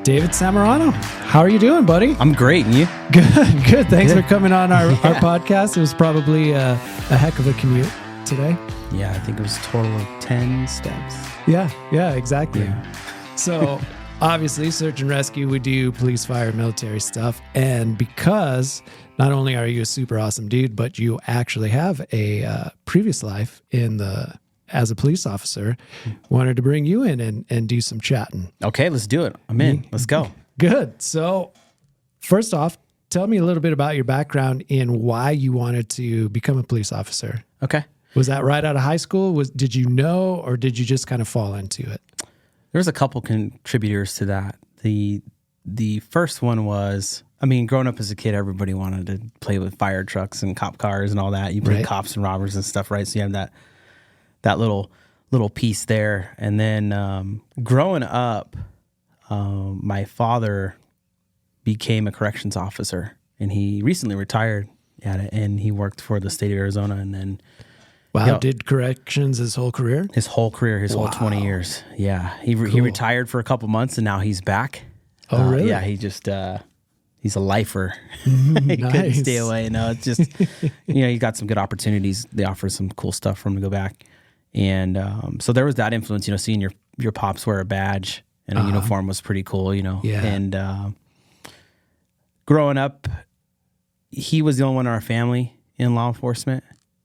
David Samorano. How are you doing, buddy? I'm great, and you? Good. Thanks for coming on our podcast. It was probably a heck of a commute today. Yeah, I think it was a total of 10 steps. Yeah, exactly. Yeah. So, obviously, search and rescue, we do police, fire, military stuff. And because not only are you a super awesome dude, but you actually have a previous life as a police officer, wanted to bring you in and do some chatting. Okay, let's do it. I'm in. Let's go. Good. So, first off, tell me a little bit about your background in why you wanted to become a police officer. Okay. Was that right out of high school? Did you know, or did you just kind of fall into it? There was a couple contributors to that. The first one was, growing up as a kid, everybody wanted to play with fire trucks and cop cars and all that. You play cops and robbers and stuff, right? So you have that little piece there. And then growing up, my father became a corrections officer, and he recently retired at it, and he worked for the state of Arizona. And then did corrections his whole career? His whole 20 years. Yeah. He retired for a couple months, and now he's back. Oh, really? Yeah, he just he's a lifer. He Nice. couldn't stay away. No, it's just he got some good opportunities. They offered some cool stuff for him to go back. And so there was that influence, seeing your pops wear a badge and a uniform was pretty cool, Yeah. And growing up, he was the only one in our family in law enforcement.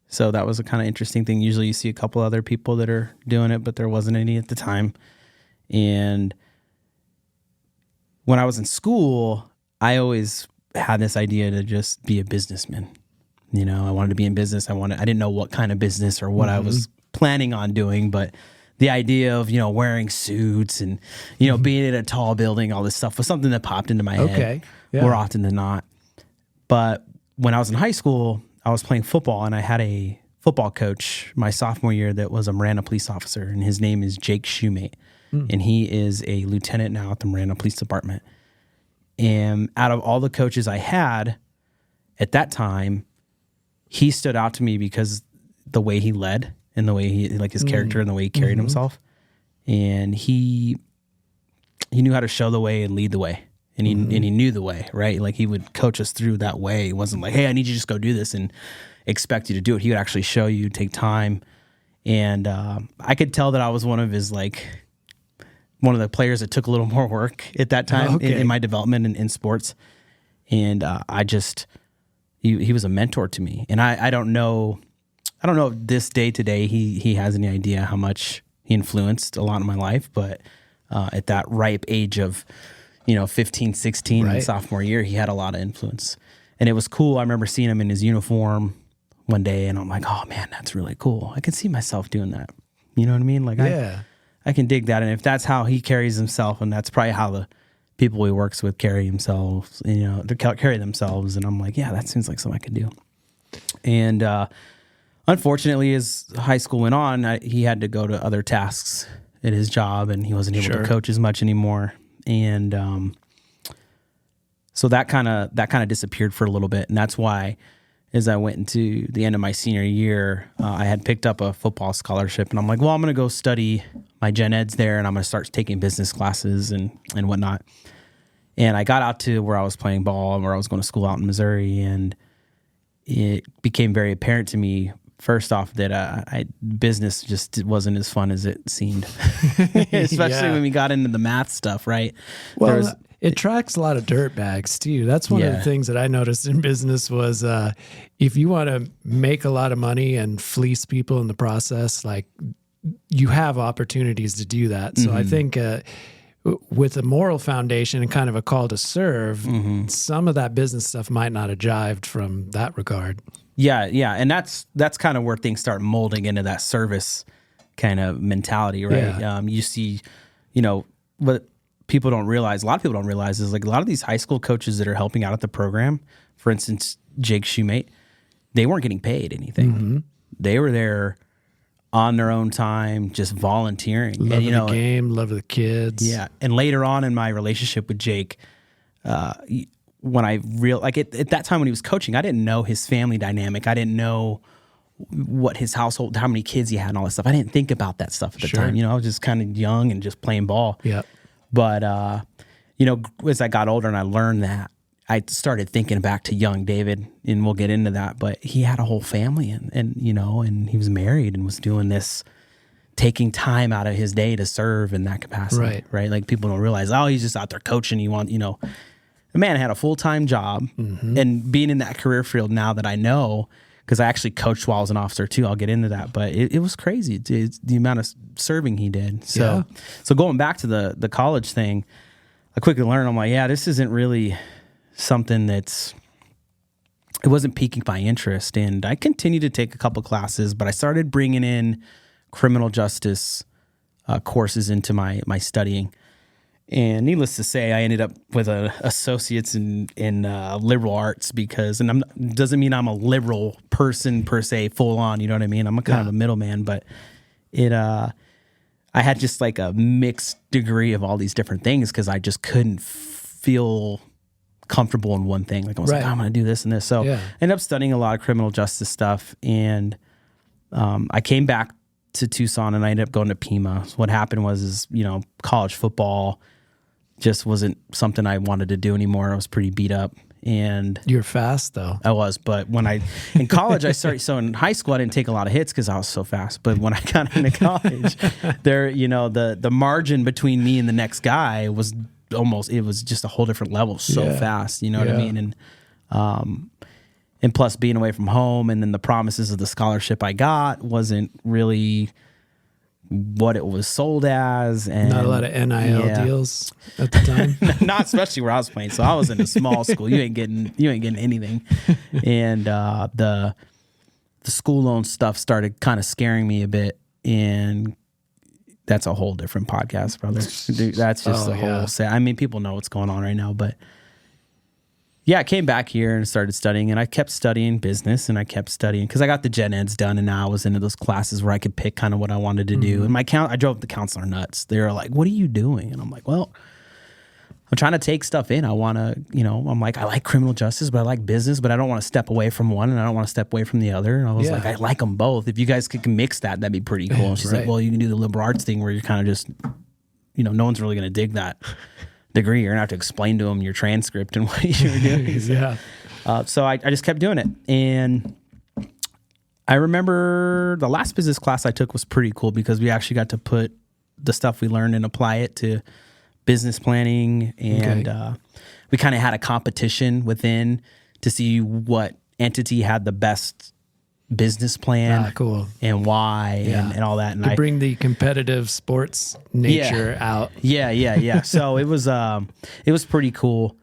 So that was a kind of interesting thing. Usually you see a couple other people that are doing it, but there wasn't any at the time. And when I was in school, I always had this idea to just be a businessman. I wanted to be in business. I didn't know what kind of business or what I was planning on doing, but the idea of, wearing suits and, being in a tall building, all this stuff was something that popped into my head more often than not. But when I was in high school, I was playing football, and I had a football coach my sophomore year that was a Marana police officer, and his name is Jake Shoemate, and he is a lieutenant now at the Marana Police Department. And out of all the coaches I had at that time, he stood out to me because the way he led and the way his character and the way he carried himself. And he knew how to show the way and lead the way. And he knew the way, right? Like, he would coach us through that way. It wasn't like, hey, I need you to just go do this and expect you to do it. He would actually show you, take time. And I could tell that I was one of one of the players that took a little more work at that time in my development in sports. And he was a mentor to me. And I don't know if this day to day he has any idea how much he influenced a lot of my life, but at that ripe age of 15, 16, and sophomore year, he had a lot of influence. And it was cool. I remember seeing him in his uniform one day, and I'm like, oh man, that's really cool. I can see myself doing that. You know what I mean? Like, I can dig that. And if that's how he carries himself, and that's probably how the people he works with carry themselves, carry themselves. And I'm like, yeah, that seems like something I could do. And unfortunately, as high school went on, he had to go to other tasks at his job, and he wasn't able to coach as much anymore. And so that kind of disappeared for a little bit, and that's why, as I went into the end of my senior year, I had picked up a football scholarship, and I'm like, well, I'm going to go study my gen eds there, and I'm going to start taking business classes and whatnot. And I got out to where I was playing ball and where I was going to school out in Missouri, and it became very apparent to me, first off, that business just wasn't as fun as it seemed, especially when we got into the math stuff, right? Well, it attracts a lot of dirt bags too. That's one of the things that I noticed in business was if you want to make a lot of money and fleece people in the process, like, you have opportunities to do that. So I think with a moral foundation and kind of a call to serve, some of that business stuff might not have jived from that regard. Yeah, and that's kind of where things start molding into that service kind of mentality, right? Yeah. You see, what people don't realize, a lot of people don't realize, is like a lot of these high school coaches that are helping out at the program, for instance, Jake Shoemate, they weren't getting paid anything. They were there on their own time, just volunteering. Love of the game, love of the kids. Yeah, and later on in my relationship with Jake, when I at that time when he was coaching, I didn't know his family dynamic. I didn't know what his household, how many kids he had and all that stuff. I didn't think about that stuff at the time. I was just kind of young and just playing ball. Yeah. But, as I got older and I learned that, I started thinking back to young David, and we'll get into that, but he had a whole family and he was married and was doing this, taking time out of his day to serve in that capacity. Right. Like people don't realize, he's just out there coaching. The man had a full-time job, and being in that career field now that I know, because I actually coached while I was an officer too. I'll get into that, but it was crazy. It's the amount of serving he did. So going back to the college thing, I quickly learned, I'm like, this isn't really something it wasn't piquing my interest. And I continued to take a couple classes, but I started bringing in criminal justice courses into my studying. And needless to say, I ended up with an associate's in liberal arts doesn't mean I'm a liberal person per se, full on, you know what I mean? I'm a kind of a middleman, but I had just like a mixed degree of all these different things because I just couldn't feel comfortable in one thing. Like I was like, I'm going to do this and this. So I ended up studying a lot of criminal justice stuff. And I came back to Tucson and I ended up going to Pima. So what happened was college football just wasn't something I wanted to do anymore. I was pretty beat up. And you're fast though. I was, but in college I started, so in high school I didn't take a lot of hits because I was so fast. But when I got into college, the margin between me and the next guy was it was just a whole different level, so fast, you know what I mean? And plus being away from home, and then the promises of the scholarship I got wasn't really what it was sold as. And not a lot of NIL deals at the time. Not especially where I was playing. So I was in a small school. You ain't getting anything. And the school loan stuff started kind of scaring me a bit, and that's a whole different podcast, brother. Dude, that's just a whole set. I mean, people know what's going on right now, but I came back here and started studying, and I kept studying business, and I kept studying because I got the gen eds done, and now I was into those classes where I could pick kind of what I wanted to do. And I drove the counselor nuts. They were like, "What are you doing?" And I'm like, "Well, I'm trying to take stuff in. I want to, I'm like, I like criminal justice, but I like business, but I don't want to step away from one and I don't want to step away from the other." And I was like, I like them both. If you guys could mix that'd be pretty cool. And she's like, "Well, you can do the liberal arts thing where you're kind of just, no one's really going to dig that degree. You're going to have to explain to them your transcript and what you're doing." So I just kept doing it. And I remember the last business class I took was pretty cool because we actually got to put the stuff we learned and apply it to business planning, and we kind of had a competition within to see what entity had the best business plan, cool, and why, and all that. And to bring the competitive sports nature out. So it was pretty cool,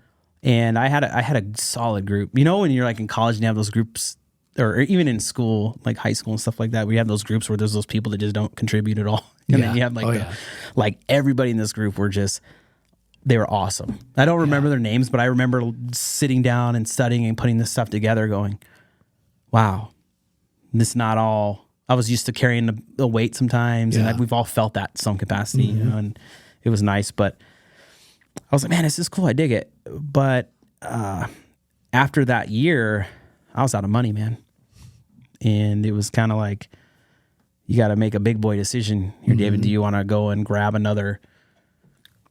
and I had a solid group. When you're like in college and you have those groups, or even in school, like high school and stuff like that, we have those groups where there's those people that just don't contribute at all. And then you have like everybody in this group they were awesome. I don't remember their names, but I remember sitting down and studying and putting this stuff together going, wow, this is not all. I was used to carrying the weight sometimes, and we've all felt that in some capacity, and it was nice. But I was like, man, this is cool. I dig it. But after that year, I was out of money, man. And it was kind of like, you got to make a big boy decision here, David. Do you want to go and grab another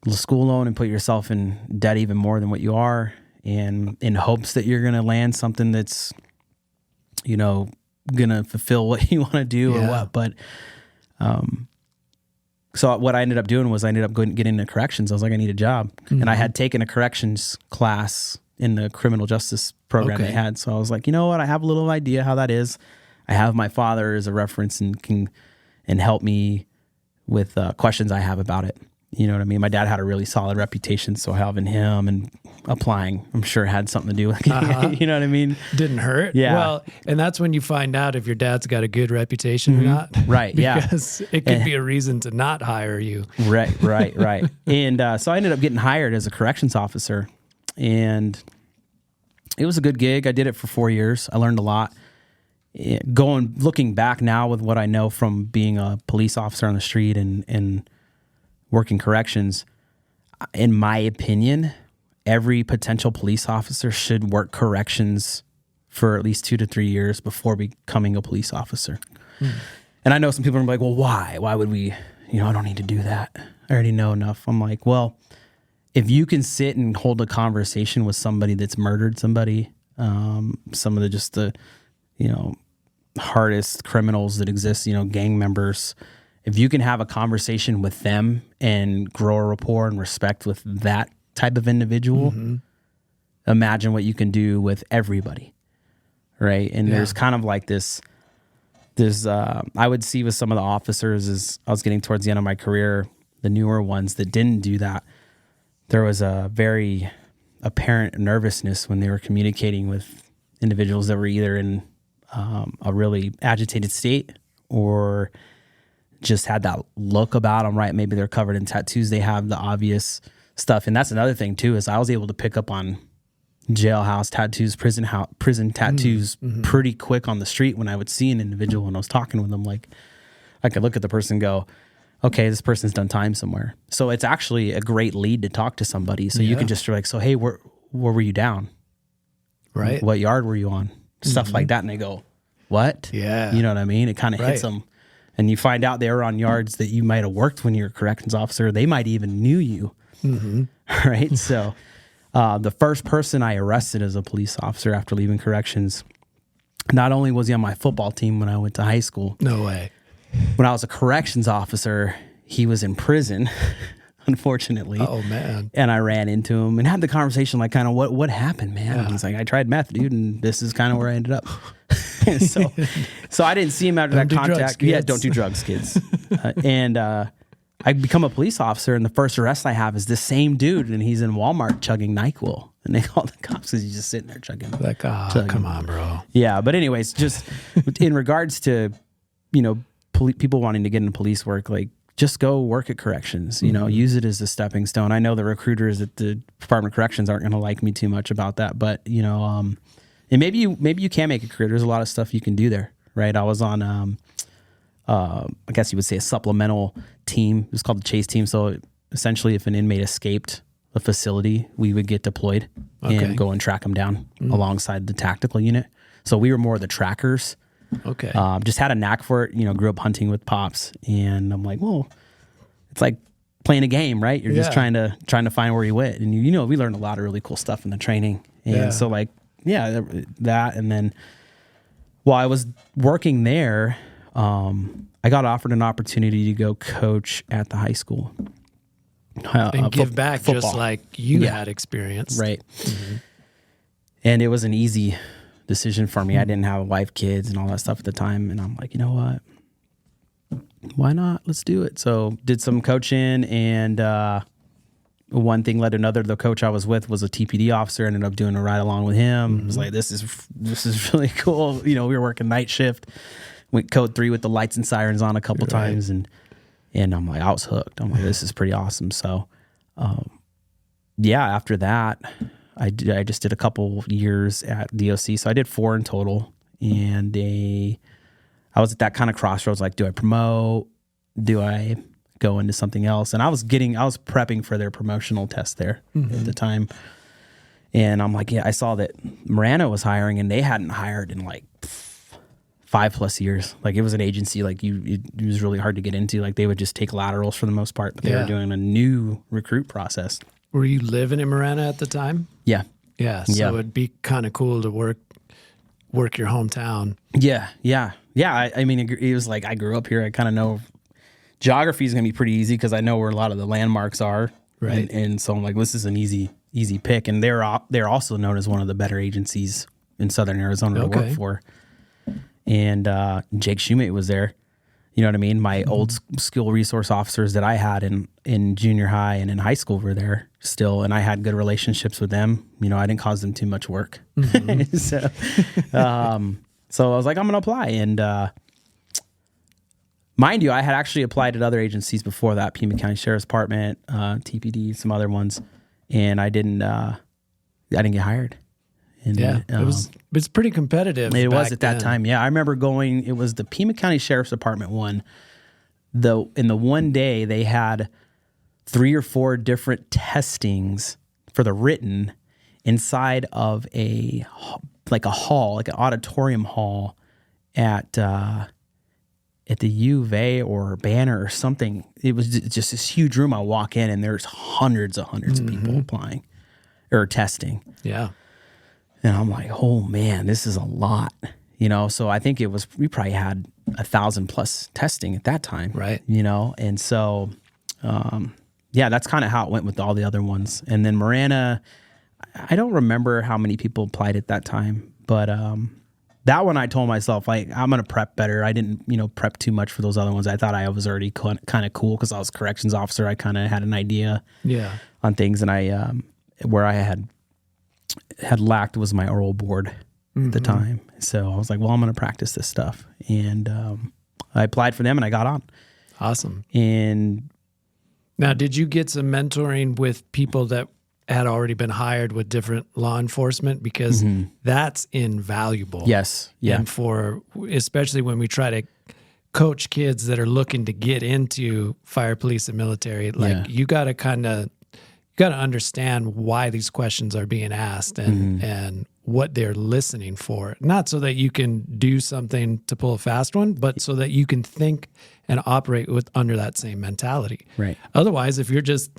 school loan and put yourself in debt even more than what you are, and in hopes that you're going to land something that's, going to fulfill what you want to do or what? But so what I ended up doing was I ended up getting into corrections. I was like, I need a job. And I had taken a corrections class in the criminal justice program they had. So I was like, you know what? I have a little idea how that is. I have my father as a reference and can help me with questions I have about it. You know what I mean? My dad had a really solid reputation, so having him and applying, I'm sure had something to do with it. You know what I mean? Didn't hurt. Yeah. Well, and that's when you find out if your dad's got a good reputation or not. Right. Because it could be a reason to not hire you. Right. And so I ended up getting hired as a corrections officer, and it was a good gig. I did it for 4 years. I learned a lot. Looking back now with what I know from being a police officer on the street and working corrections, in my opinion, every potential police officer should work corrections for at least 2 to 3 years before becoming a police officer. And I know some people are like, well, why? Why would we, I don't need to do that. I already know enough. I'm like, well, if you can sit and hold a conversation with somebody that's murdered somebody, some of the hardest criminals that exist, gang members, if you can have a conversation with them and grow a rapport and respect with that type of individual, imagine what you can do with everybody, right? And there's kind of like this, I would see with some of the officers as I was getting towards the end of my career, the newer ones that didn't do that, there was a very apparent nervousness when they were communicating with individuals that were either in a really agitated state or just had that look about them, right? Maybe they're covered in tattoos. They have the obvious stuff. And that's another thing too, is I was able to pick up on jailhouse tattoos, prison tattoos pretty quick on the street when I would see an individual when I was talking with them. Like I could look at the person and go, okay, this person's done time somewhere. So it's actually a great lead to talk to somebody. So you can just be like, so, hey, where were you down? Right. What yard were you on? Stuff like that. And they go, what? Yeah. You know what I mean? It kind of hits them. And you find out they were on yards that you might have worked when you were a corrections officer. They might even knew you. Right? So the first person I arrested as a police officer after leaving corrections, not only was he on my football team when I went to high school. No way. When I was a corrections officer, he was in prison, unfortunately. Oh, man. And I ran into him and had the conversation like, kind of, what happened, man? Yeah. And he's like, I tried meth, dude, and this is kind of where I ended up. so I didn't see him after that contact. Drugs, don't do drugs, kids. I become a police officer, and the first arrest I have is this same dude, and he's in Walmart chugging NyQuil. And they call the cops because he's just sitting there chugging. Like, come on, bro. Yeah, but anyways, just in regards to, people wanting to get into police work, like just go work at corrections, use it as a stepping stone. I know the recruiters at the Department of Corrections aren't going to like me too much about that, but and maybe you can make a career. There's a lot of stuff you can do there, right? I was on, I guess you would say a supplemental team. It was called the Chase team. So essentially if an inmate escaped a facility, we would get deployed and go and track them down alongside the tactical unit. So we were more the trackers. Okay. Just had a knack for it, grew up hunting with pops, and I'm like, well, it's like playing a game, right? You're just trying to find where you went. And we learned a lot of really cool stuff in the training. And so like, that. And then while I was working there, I got offered an opportunity to go coach at the high school. And give back football. just like you had experience. Right. And it was an easy decision for me. I didn't have a wife, kids, and all that stuff at the time. And I'm like, you know what? Why not? Let's do it. So did some coaching, and one thing led to another. The coach I was with was a TPD officer. Ended up doing a ride along with him. I was like, this is really cool. We were working night shift. Went code 3 with the lights and sirens on a couple times, and I'm like, I was hooked. I'm like, this is pretty awesome. So, after that, I just did a couple years at DOC. So I did 4 in total, and I was at that kind of crossroads. Like, do I promote? Do I go into something else? And I was prepping for their promotional test there at the time. And I'm like, I saw that Marana was hiring, and they hadn't hired in like 5+ years. Like, it was an agency, like it was really hard to get into. Like, they would just take laterals for the most part, but they were doing a new recruit process. Were you living in Marana at the time? Yeah. Yeah. So it'd be kind of cool to work your hometown. Yeah. I mean, it was like, I grew up here. I kind of know geography is going to be pretty easy because I know where a lot of the landmarks are. Right. And so I'm like, this is an easy pick. And they're also known as one of the better agencies in Southern Arizona to work for. And Jake Shoemate was there. You know what I mean? My old skill resource officers that I had in junior high and in high school were there still, and I had good relationships with them. I didn't cause them too much work. So I was like, I'm going to apply. And mind you, I had actually applied at other agencies before that, Pima County Sheriff's Department, TPD, some other ones, and I didn't get hired. And, it's pretty competitive. It was at that time. Yeah, I remember going. It was the Pima County Sheriff's Department one. In the one day, they had 3 or 4 different testings for the written inside of a hall, like an auditorium hall at at the U of A or Banner or something. It was just this huge room. I walk in and there's hundreds of people applying or testing. Yeah. And I'm like, oh man, this is a lot, you know? So I think we probably had 1,000+ testing at that time. Right. You know? And so, yeah, that's kind of how it went with all the other ones. And then Marana, I don't remember how many people applied at that time, but, that one I told myself, like, I'm going to prep better. I didn't, prep too much for those other ones. I thought I was already kind of cool because I was a corrections officer. I kind of had an idea on things. And I, where I had lacked was my oral board at the time. So I was like, well, I'm going to practice this stuff. And I applied for them and I got on. Awesome. And now, did you get some mentoring with people that had already been hired with different law enforcement? Because that's invaluable. Yes. Yeah. And especially when we try to coach kids that are looking to get into fire, police, and military, like you got to understand why these questions are being asked and what they're listening for. Not so that you can do something to pull a fast one, but so that you can think and operate under that same mentality. Right. Otherwise, if you're just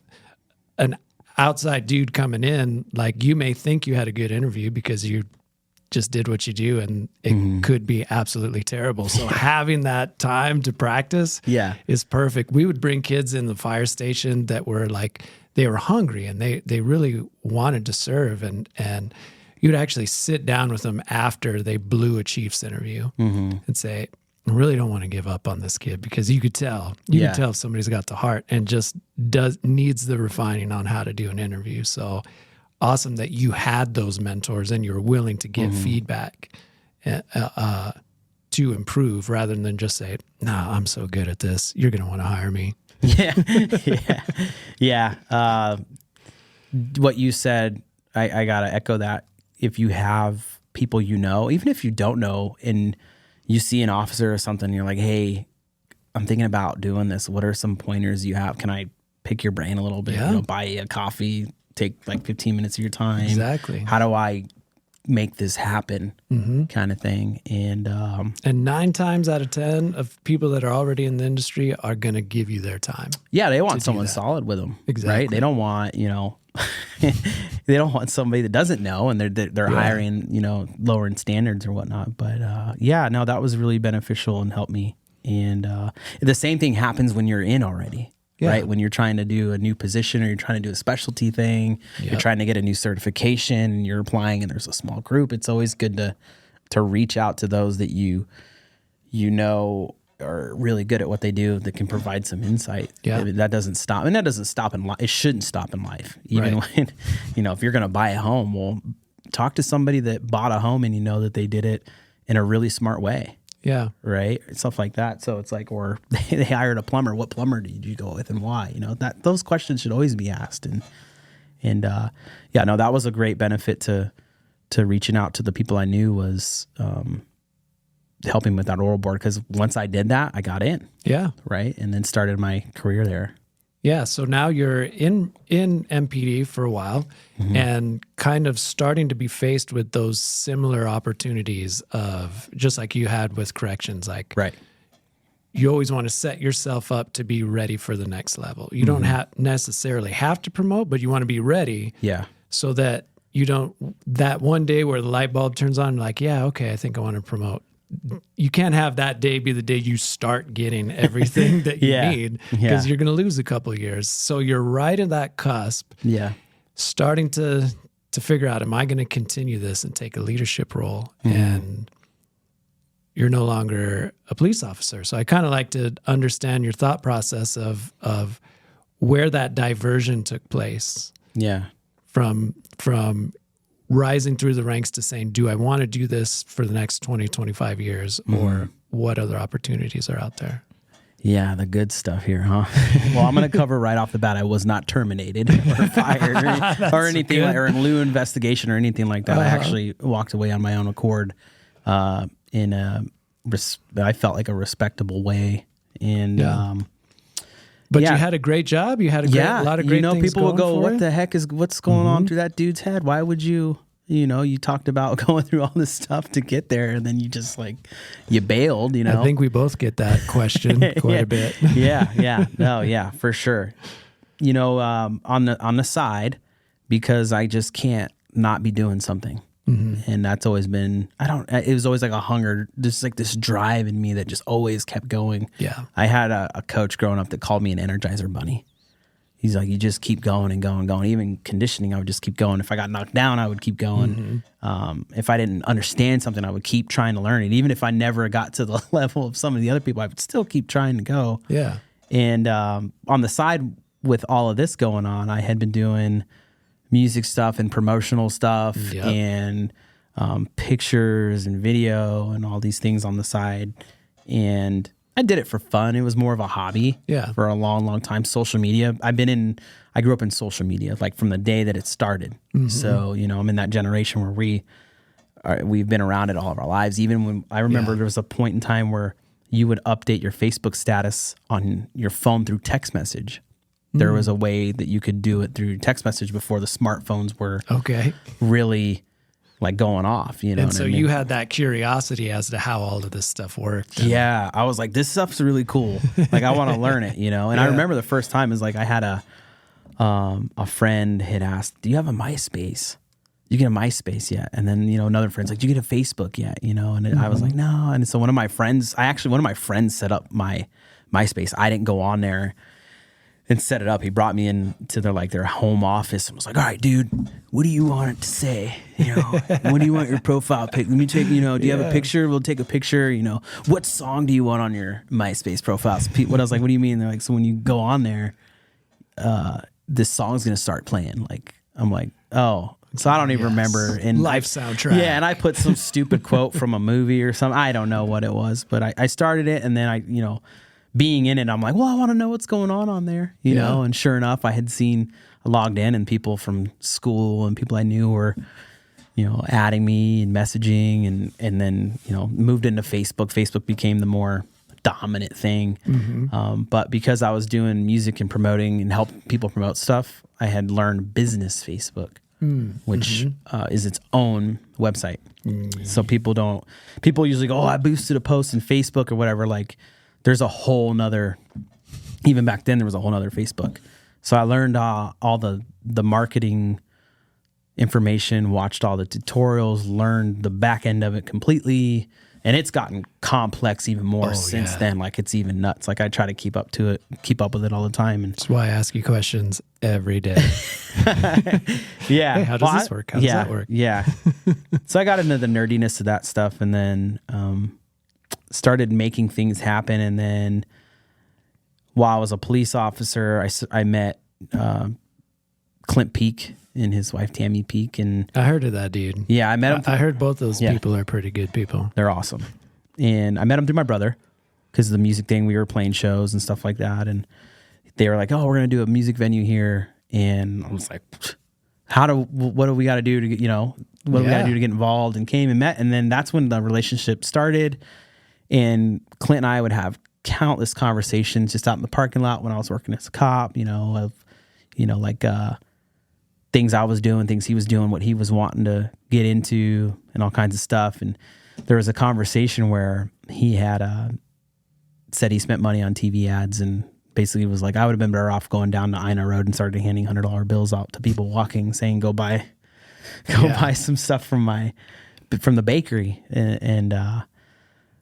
an outside dude coming in, like, you may think you had a good interview because you just did what you do, and it could be absolutely terrible. So having that time to practice is perfect. We would bring kids in the fire station that were like, they were hungry and they really wanted to serve, and you'd actually sit down with them after they blew a chief's interview and say, I really don't want to give up on this kid, because you could tell if somebody's got the heart and just needs the refining on how to do an interview. So awesome that you had those mentors and you're willing to give feedback to improve, rather than just say, nah, I'm so good at this, you're going to want to hire me. Yeah. What you said, I got to echo that. If you have people, even if you don't know, and you see an officer or something, you're like, hey, I'm thinking about doing this. What are some pointers you have? Can I pick your brain a little bit? Buy you a coffee, take like 15 minutes of your time. Exactly. How do I make this happen? Kind of thing. And 9 times out of 10 of people that are already in the industry are going to give you their time. Yeah, they want someone solid with them. Exactly. Right? They don't want, they don't want somebody that doesn't know, and they're hiring, lowering standards or whatnot. But that was really beneficial and helped me. And the same thing happens when you're in already, right? When you're trying to do a new position, or you're trying to do a specialty thing, you're trying to get a new certification, and you're applying, and there's a small group. It's always good to reach out to those that you are really good at what they do, that can provide some insight. That doesn't stop. And that doesn't stop in life. It shouldn't stop in life. Even when, if you're going to buy a home, well, talk to somebody that bought a home and that they did it in a really smart way. Yeah. Right. Stuff like that. So it's like, or they hired a plumber. What plumber did you go with and why? Those questions should always be asked. That was a great benefit to reaching out to the people I knew, was, helping with that oral board, because once I did that, I got in. Yeah. Right. And then started my career there. Yeah. So now you're in MPD for a while and kind of starting to be faced with those similar opportunities of, just like you had with corrections, like you always want to set yourself up to be ready for the next level. You don't necessarily have to promote, but you want to be ready. Yeah. So that you don't, that one day where the light bulb turns on, like, yeah, okay, I think I want to promote. You can't have that day be the day you start getting everything that you need, because you're going to lose a couple of years. So you're right at that cusp. Yeah. Starting to figure out, am I going to continue this and take a leadership role? And you're no longer a police officer. So I kind of like to understand your thought process of where that diversion took place. Yeah. From rising through the ranks to saying, do I want to do this for the next 20, 25 years, or what other opportunities are out there? Yeah, the good stuff here, huh? Well, I'm going to cover right off the bat, I was not terminated or fired or anything, or in lieu investigation or anything like that. I actually walked away on my own accord in I felt like a respectable way. And but you had a great job. You had a lot of great things people will go, for what you? the heck is what's going on through that dude's head? Why would you, You talked about going through all this stuff to get there, and then you just like, you bailed, I think we both get that question quite a bit. Yeah. No, yeah, for sure. On the side, because I just can't not be doing something. Mm-hmm. And that's always been, it was always like a hunger, just like this drive in me that just always kept going. Yeah. I had a coach growing up that called me an Energizer bunny. He's like, you just keep going and going and going. Even conditioning, I would just keep going. If I got knocked down, I would keep going. Mm-hmm. If I didn't understand something, I would keep trying to learn it. Even if I never got to the level of some of the other people, I would still keep trying to go. Yeah. And on the side with all of this going on, I had been doing music stuff and promotional stuff and pictures and video and all these things on the side. And I did it for fun. It was more of a hobby for a long, long time. Social media. I grew up in social media, like from the day that it started. Mm-hmm. So, I'm in that generation where we've been around it all of our lives. Even when I remember there was a point in time where you would update your Facebook status on your phone through text message. There was a way that you could do it through text message before the smartphones were really like going off, And so you had that curiosity as to how all of this stuff worked. Yeah. I was like, this stuff's really cool. Like I want to learn it, And I remember the first time is like I had a friend had asked, do you have a MySpace? You get a MySpace yet? And then, another friend's like, do you get a Facebook yet? And I was like, no. And so one of my friends set up my MySpace. I didn't go on there and set it up. He brought me into their home office and was like, all right, dude, what do you want it to say? What do you want your profile pic? Let me take, do you have a picture? We'll take a picture. What song do you want on your MySpace profile? So I was like, what do you mean? They're like, so when you go on there, this song's going to start playing. Like, I'm like, oh, so I don't even remember. And live soundtrack. Yeah. And I put some stupid quote from a movie or something. I don't know what it was, but I started it and then being in it, I'm like, well, I want to know what's going on there, know? And sure enough, I had logged in and people from school and people I knew were, adding me and messaging and then, moved into Facebook. Facebook became the more dominant thing. Mm-hmm. But because I was doing music and promoting and help people promote stuff, I had learned business Facebook, which is its own website. Mm-hmm. So people usually go, oh, I boosted a post in Facebook or whatever. Like, there's a whole nother, even back then, there was a whole nother Facebook. So I learned all the marketing information, watched all the tutorials, learned the back end of it completely. And it's gotten complex even more since then. Like it's even nuts. Like I try to keep up with it all the time. And that's why I ask you questions every day. Yeah. Hey, how does this work? How does that work? Yeah. So I got into the nerdiness of that stuff and then, started making things happen. And then while I was a police officer, I met Clint Peak and his wife, Tammy Peak. And I heard of that dude. Yeah, I met him. I heard both those people are pretty good people. They're awesome. And I met him through my brother because of the music thing. We were playing shows and stuff like that. And they were like, oh, we're going to do a music venue here. And I was like, what do we got to do to get, what do we got to do to get involved? And came and met. And then that's when the relationship started. And Clint and I would have countless conversations just out in the parking lot when I was working as a cop, things I was doing, things he was doing, what he was wanting to get into and all kinds of stuff. And there was a conversation where he had said he spent money on TV ads and basically was like, I would have been better off going down to Ina Road and started handing $100 bills out to people walking saying, go buy some stuff from the bakery. And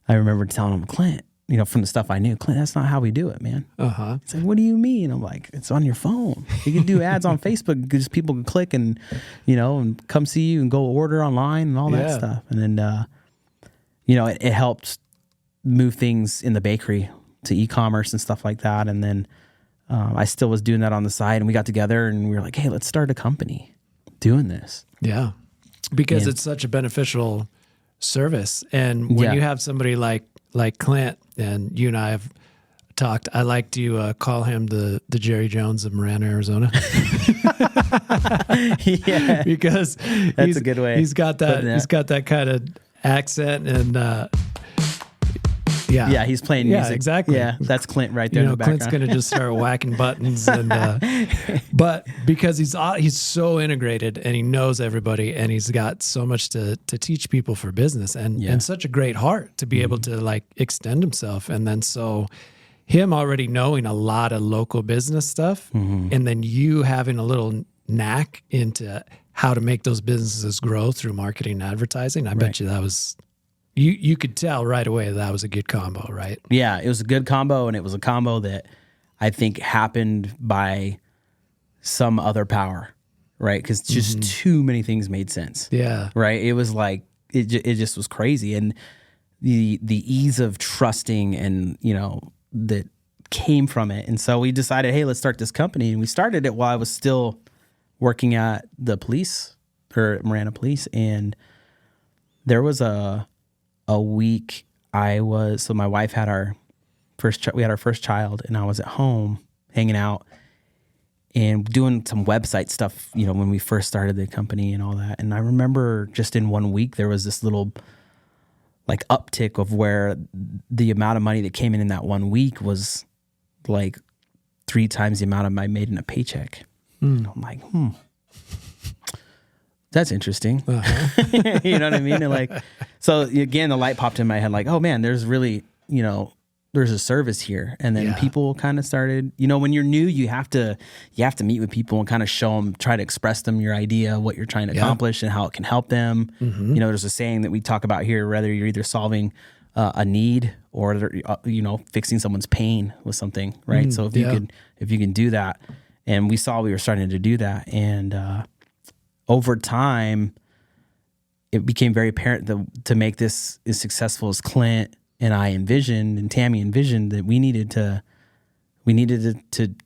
I remember telling him, Clint, from the stuff I knew, Clint, that's not how we do it, man. Uh-huh. He's like, what do you mean? I'm like, it's on your phone. You can do ads on Facebook because people can click and, and come see you and go order online and all that stuff. And then, it helped move things in the bakery to e-commerce and stuff like that. And then I still was doing that on the side and we got together and we were like, hey, let's start a company doing this. Yeah. Because it's such a beneficial service. And when you have somebody like Clint, and you and I have talked, I like to call him the Jerry Jones of Marana, Arizona. Yeah. Because that's a good way. He's got that kind of accent and Yeah, he's playing music. Yeah, exactly. Yeah, that's Clint right there in the background. Clint's going to just start whacking buttons. But because he's so integrated and he knows everybody and he's got so much to teach people for business and such a great heart to be able to like extend himself. And then so him already knowing a lot of local business stuff and then you having a little knack into how to make those businesses grow through marketing and advertising. I bet you that was... You could tell right away that was a good combo, right? Yeah, it was a good combo, and it was a combo that I think happened by some other power, right? Because just too many things made sense. Yeah. Right? It was like, it just was crazy. And the ease of trusting and, that came from it. And so we decided, hey, let's start this company. And we started it while I was still working at the police, or Marana Police. And there was a week so my wife had our first child, and I was at home hanging out and doing some website stuff, when we first started the company and all that. And I remember just in 1 week, there was this little like uptick of where the amount of money that came in that 1 week was like 3 times the amount I made in a paycheck. I'm like, that's interesting. Uh-huh. You know what I mean? And like, so again, the light popped in my head like, oh man, there's really, there's a service here. And then people kind of started, when you're new, you have to meet with people and kind of show them, try to express them your idea, what you're trying to accomplish and how it can help them. There's a saying that we talk about here, whether you're either solving a need or, fixing someone's pain with something, right? So if you can do that, and we saw we were starting to do that. And, over time, it became very apparent that to make this as successful as Clint and I envisioned, and Tammy envisioned, that we needed to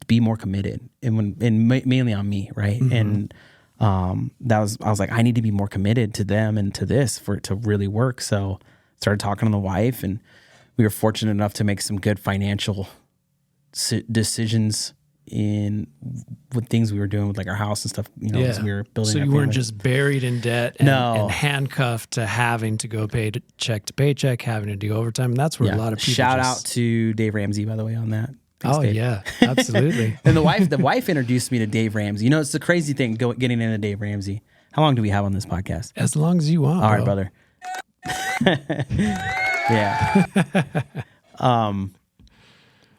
be more committed, and mainly on me, right? And I was like, I need to be more committed to them and to this for it to really work. So started talking to the wife, and we were fortunate enough to make some good financial decisions with things we were doing with like our house and stuff, as we were building. So you weren't just buried in debt and handcuffed to having to go check to paycheck, having to do overtime. And that's where a lot of people shout out to Dave Ramsey, by the way, on that. Thanks, Dave. Yeah, absolutely. And the wife introduced me to Dave Ramsey. It's the crazy thing getting into Dave Ramsey. How long do we have on this podcast? As long as you want. All right, brother. Yeah.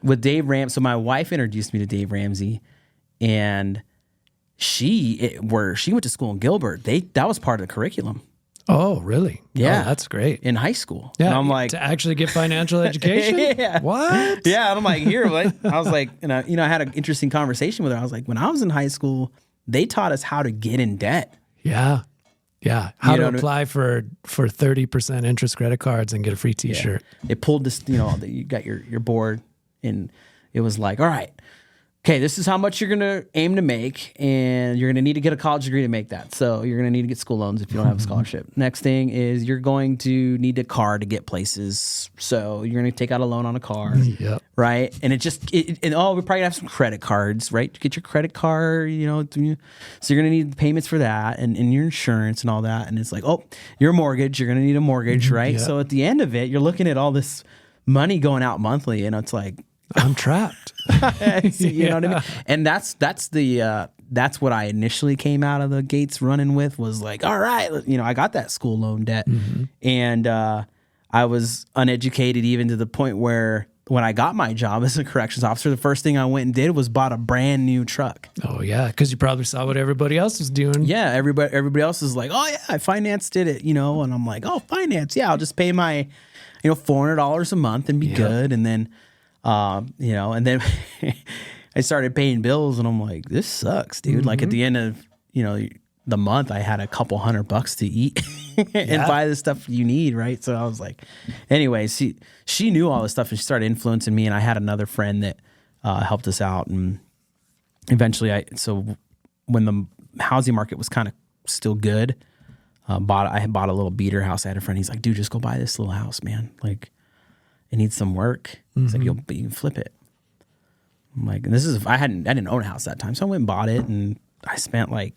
With Dave Ramsey, so my wife introduced me to Dave Ramsey, and she went to school in Gilbert. That was part of the curriculum. Oh, really? Yeah, that's great. In high school. Yeah, and I'm like, to actually get financial education. Yeah. What? Yeah, and I'm like, here, what? I was like, and I had an interesting conversation with her. I was like, when I was in high school, they taught us how to get in debt. Yeah. Yeah, how to apply for 30% interest credit cards and get a free T-shirt. Yeah. It pulled this, you got your board. And it was like, all right, okay, this is how much you're going to aim to make, and you're going to need to get a college degree to make that. So you're going to need to get school loans if you don't have a scholarship. Next thing is you're going to need a car to get places. So you're going to take out a loan on a car, right? And we probably have some credit cards, right? To get your credit card, so you're going to need payments for that and your insurance and all that. And it's like, oh, your mortgage, you're going to need a mortgage, right? So at the end of it, you're looking at all this money going out monthly, and it's like, I'm trapped. You know what I mean? And that's what I initially came out of the gates running with, was like, all right, I got that school loan debt, and I was uneducated even to the point where when I got my job as a corrections officer, the first thing I went and did was bought a brand new truck. Oh yeah, because you probably saw what everybody else was doing. Yeah, everybody else is like, oh yeah, I financed it, and I'm like, oh, finance, yeah, I'll just pay my $400 a month and be good, and then. And then I started paying bills, and I'm like, this sucks, dude. Like at the end of, the month, I had a couple $100 to eat and buy the stuff you need. Right. So I was like, anyways, she knew all this stuff, and she started influencing me. And I had another friend that, helped us out. And eventually so when the housing market was kind of still good, I had bought a little beater house. I had a friend, he's like, dude, just go buy this little house, man. Like, it needs some work. He's like, you can flip it. I'm like, and I didn't own a house that time. So I went and bought it, and I spent like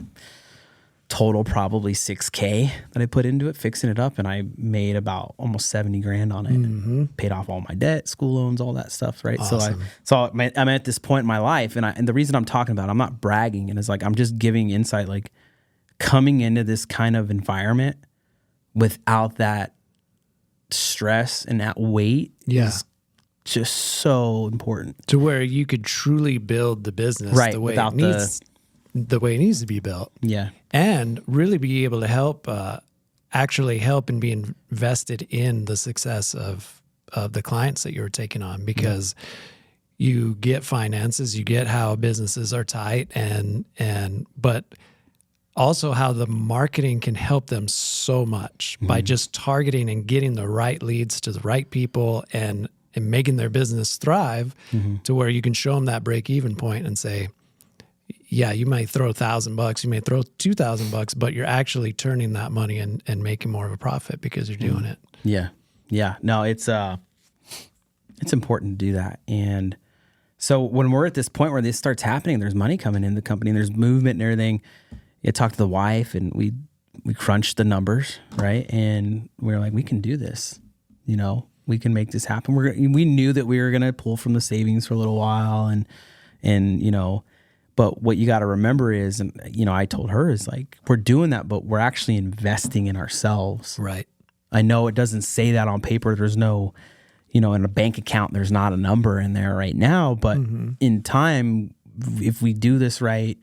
total probably $6,000 that I put into it, fixing it up. And I made about almost 70 grand on it, paid off all my debt, school loans, all that stuff. Right. Awesome. So I'm at this point in my life, and the reason I'm talking about it, I'm not bragging, and it's like, I'm just giving insight, like coming into this kind of environment without that stress and that weight is just so important, to where you could truly build the business the way it needs, the way it needs to be built. Yeah. And really be able to help, actually help and be invested in the success of the clients that you're taking on, because you get finances, you get how businesses are tight, but also how the marketing can help them so much by just targeting and getting the right leads to the right people and making their business thrive, to where you can show them that break-even point and say, yeah, you might throw $1,000, you may throw $2,000, but you're actually turning that money and making more of a profit because you're doing it. Yeah. Yeah. No, it's important to do that. And so when we're at this point where this starts happening, there's money coming in the company, and there's movement and everything. I talked to the wife, and we crunched the numbers, right? And we were like, we can do this, we can make this happen. We knew that we were going to pull from the savings for a little while, and but what you got to remember is, and I told her, is like, we're doing that, but we're actually investing in ourselves. Right. I know it doesn't say that on paper. There's no, in a bank account, there's not a number in there right now, but in time, if we do this right,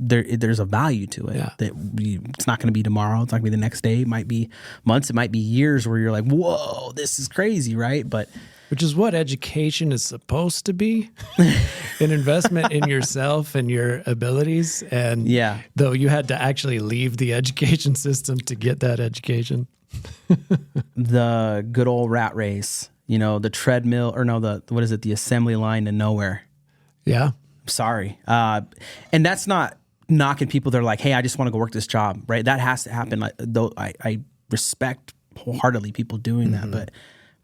there's a value to it. Yeah. It's not going to be tomorrow. It's not going to be the next day. It might be months. It might be years where you're like, whoa, this is crazy, right? But which is what education is supposed to be, an investment in yourself and your abilities. And though you had to actually leave the education system to get that education. The good old rat race, the treadmill, or no, the assembly line to nowhere. Yeah. Sorry. And that's not knocking people. They're like, hey, I just want to go work this job, right? That has to happen. Though I respect wholeheartedly people doing that, but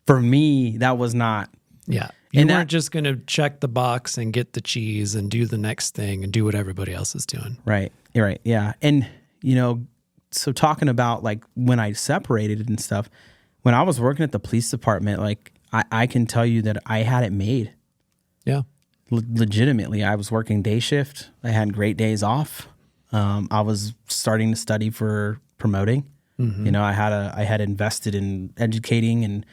for me, that was not. Yeah. You weren't just going to check the box and get the cheese and do the next thing and do what everybody else is doing. Right. You're right. Yeah. And, so talking about like when I separated and stuff, when I was working at the police department, like I can tell you that I had it made. Yeah. Legitimately, I was working day shift. I had great days off. I was starting to study for promoting. I had invested in educating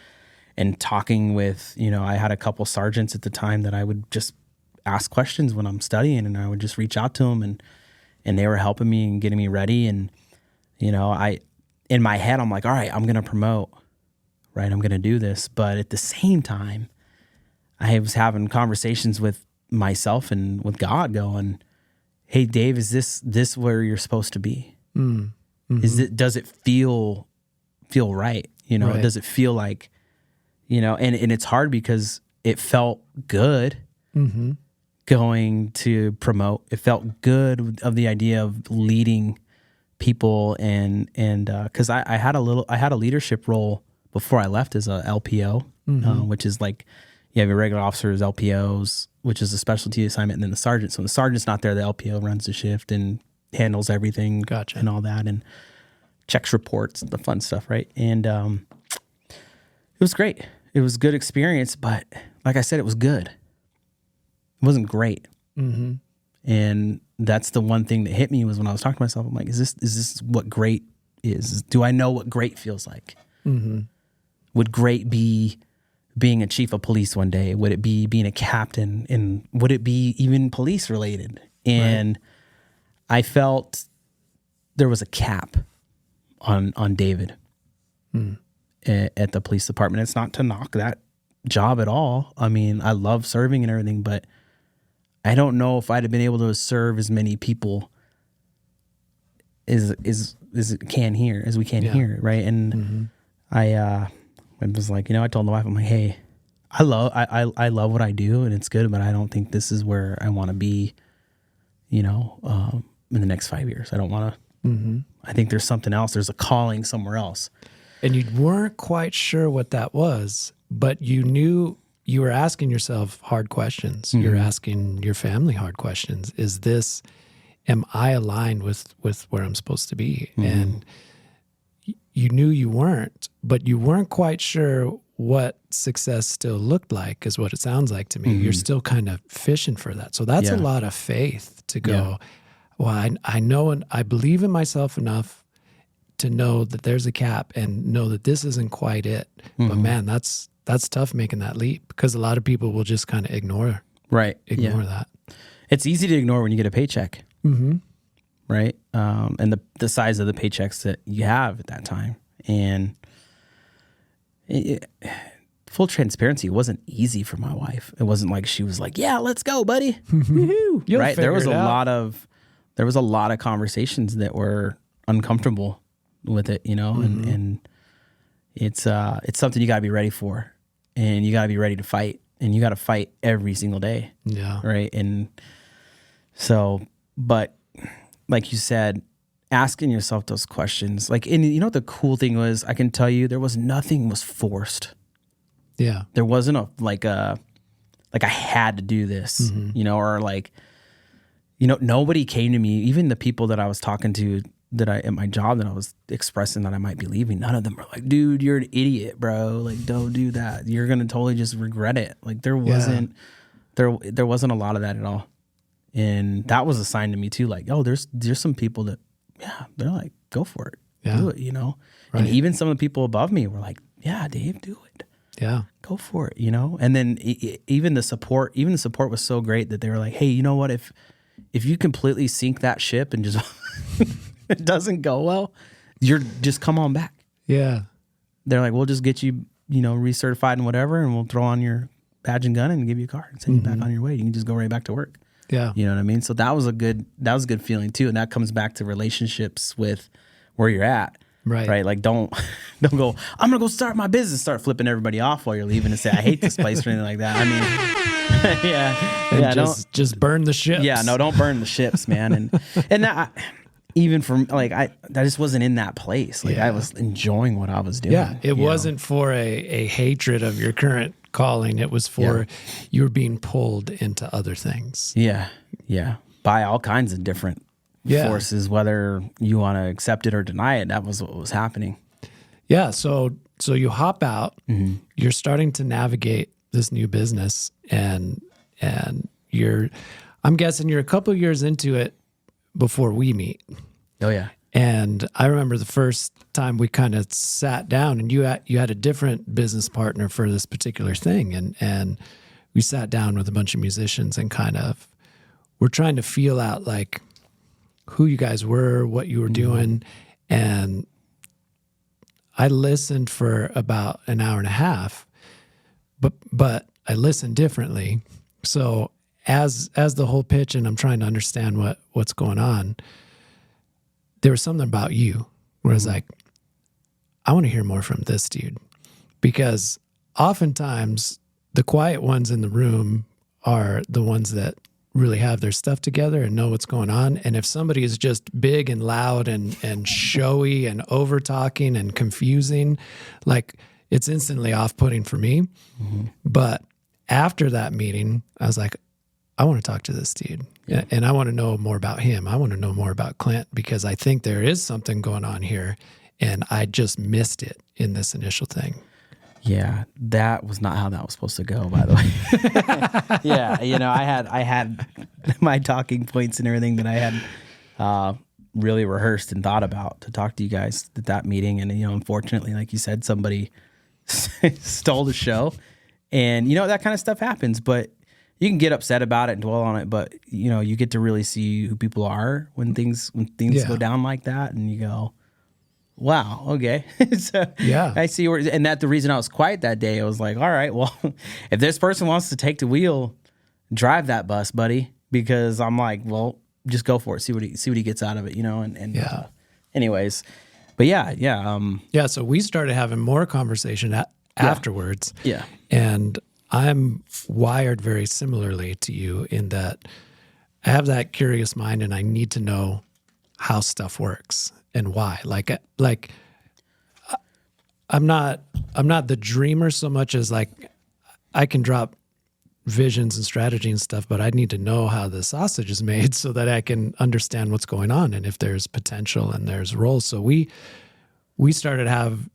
and talking with, I had a couple sergeants at the time that I would just ask questions when I'm studying, and I would just reach out to them, and they were helping me and getting me ready. And, in my head, I'm like, all right, I'm going to promote, right? I'm going to do this. But at the same time, I was having conversations with myself and with God going, hey, Dave, is this where you're supposed to be? Does it feel right? Right. Does it feel like, and it's hard because it felt good going to promote. It felt good of the idea of leading people, and because I had a leadership role before I left as a LPO, which is like, you have your regular officers, LPOs, which is a specialty assignment, and then the sergeant. So when the sergeant's not there, the LPO runs the shift and handles everything. Gotcha. And all that, and checks reports, the fun stuff, right? And it was great. It was a good experience, but like I said, it was good. It wasn't great. And that's the one thing that hit me was when I was talking to myself, I'm like, is this what great is? Do I know what great feels like? Would great be being a chief of police one day? Would it be being a captain? And would it be even police related? And I felt there was a cap on David at the police department. It's not to knock that job at all. I mean, I love serving and everything, but I don't know if I'd have been able to serve as many people as we can here, right? And I was like, I told the wife, I'm like, hey, I love what I do, and it's good, but I don't think this is where I want to be, in the next 5 years. I don't want to. I think there's something else. There's a calling somewhere else. And you weren't quite sure what that was, but you knew you were asking yourself hard questions. You're asking your family hard questions. Is this am I aligned with where I'm supposed to be? And you knew you weren't, but you weren't quite sure what success still looked like, is what it sounds like to me. You're still kind of fishing for that. So that's a lot of faith to go, well, I know and I believe in myself enough to know that there's a cap and know that this isn't quite it. But man, that's tough making that leap, because a lot of people will just kind of ignore that. It's easy to ignore when you get a paycheck. Right. And the size of the paychecks that you have at that time. And full transparency, it wasn't easy for my wife. It wasn't like she was like, yeah, let's go, buddy. Woohoo. Right. There was a lot of conversations that were uncomfortable with it, you know, and it's something you gotta be ready for, and you gotta be ready to fight, and you gotta fight every single day. Yeah. Right. And so, but like you said, asking yourself those questions, like, and you know, the cool thing was, I can tell you, nothing was forced. Yeah. There wasn't I had to do this, you know, or like, you know, nobody came to me, even the people that I was talking to at my job that I was expressing that I might be leaving, none of them were like, dude, you're an idiot, bro. Like, don't do that. You're going to totally just regret it. Like there wasn't a lot of that at all. And that was a sign to me too. Like, oh, there's some people that, they're like, go for it. Do it, you know? Right. And even some of the people above me were like, yeah, Dave, do it. Yeah. Go for it, you know? And then even the support was so great that they were like, hey, you know what? If you completely sink that ship and just it doesn't go well, you're just come on back. Yeah. They're like, we'll just get you, you know, recertified and whatever, and we'll throw on your badge and gun and give you a car and send you back on your way. You can just go right back to work. Yeah. You know what I mean? So that was a good feeling too. And that comes back to relationships with where you're at. Right. Right. Like don't go, I'm going to go start my business, start flipping everybody off while you're leaving and say, I hate this place or anything like that. I mean, just burn the ships. Yeah. No, don't burn the ships, man. And that, even from like, I just wasn't in that place. Like I was enjoying what I was doing. Yeah. It wasn't for a hatred of your current calling. It was for you were being pulled into other things. Yeah. Yeah. By all kinds of different forces, whether you want to accept it or deny it. That was what was happening. Yeah. So you hop out, you're starting to navigate this new business, and I'm guessing you're a couple of years into it before we meet. Oh yeah. And I remember the first time we kind of sat down, and you had a different business partner for this particular thing. And we sat down with a bunch of musicians and kind of we're trying to feel out like who you guys were, what you were doing. And I listened for about an hour and a half, but I listened differently. So as the whole pitch, and I'm trying to understand what's going on, there was something about you where I was like, I want to hear more from this dude, because oftentimes the quiet ones in the room are the ones that really have their stuff together and know what's going on. And if somebody is just big and loud and showy and over talking and confusing, like it's instantly off-putting for me. But after that meeting, I was like, I want to talk to this dude. Yeah. And I want to know more about him. I want to know more about Clint, because I think there is something going on here, and I just missed it in this initial thing. Yeah, that was not how that was supposed to go, by the way. Yeah, you know, I had my talking points and everything that I had really rehearsed and thought about to talk to you guys at that meeting. And, you know, unfortunately, like you said, somebody stole the show. And, you know, that kind of stuff happens, but you can get upset about it and dwell on it. But, you know, you get to really see who people are when things go down like that. And you go, wow, okay. So yeah, I see and the reason I was quiet that day, I was like, all right, well, if this person wants to take the wheel, drive that bus, buddy, because I'm like, well, just go for it. See what he gets out of it, you know? And anyways, but yeah. So we started having more conversation afterwards. Yeah. And I'm wired very similarly to you in that I have that curious mind, and I need to know how stuff works and why. Like I'm not the dreamer so much as like I can drop visions and strategy and stuff, but I need to know how the sausage is made so that I can understand what's going on and if there's potential and there's roles. So we started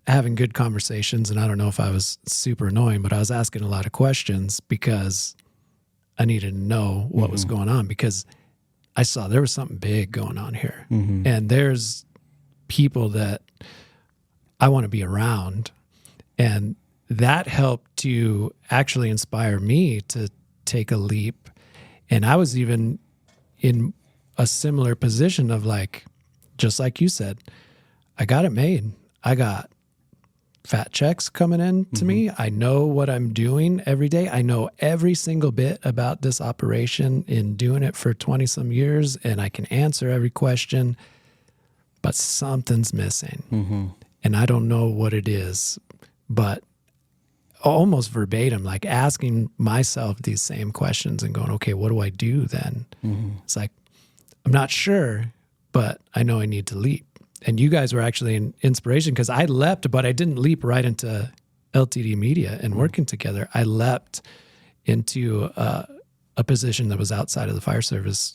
having good conversations, and I don't know if I was super annoying, but I was asking a lot of questions because I needed to know what was going on, because I saw there was something big going on here. And there's people that I want to be around, and that helped to actually inspire me to take a leap. And I was even in a similar position of like, just like you said, I got it made. I got fat checks coming in to me. I know what I'm doing every day. I know every single bit about this operation in doing it for 20 some years, and I can answer every question, but something's missing. And I don't know what it is, but almost verbatim, like asking myself these same questions and going, okay, what do I do then? It's like, I'm not sure, but I know I need to leap. And you guys were actually an inspiration, because I leapt, but I didn't leap right into LTD Media and working together. I leapt into a position that was outside of the fire service,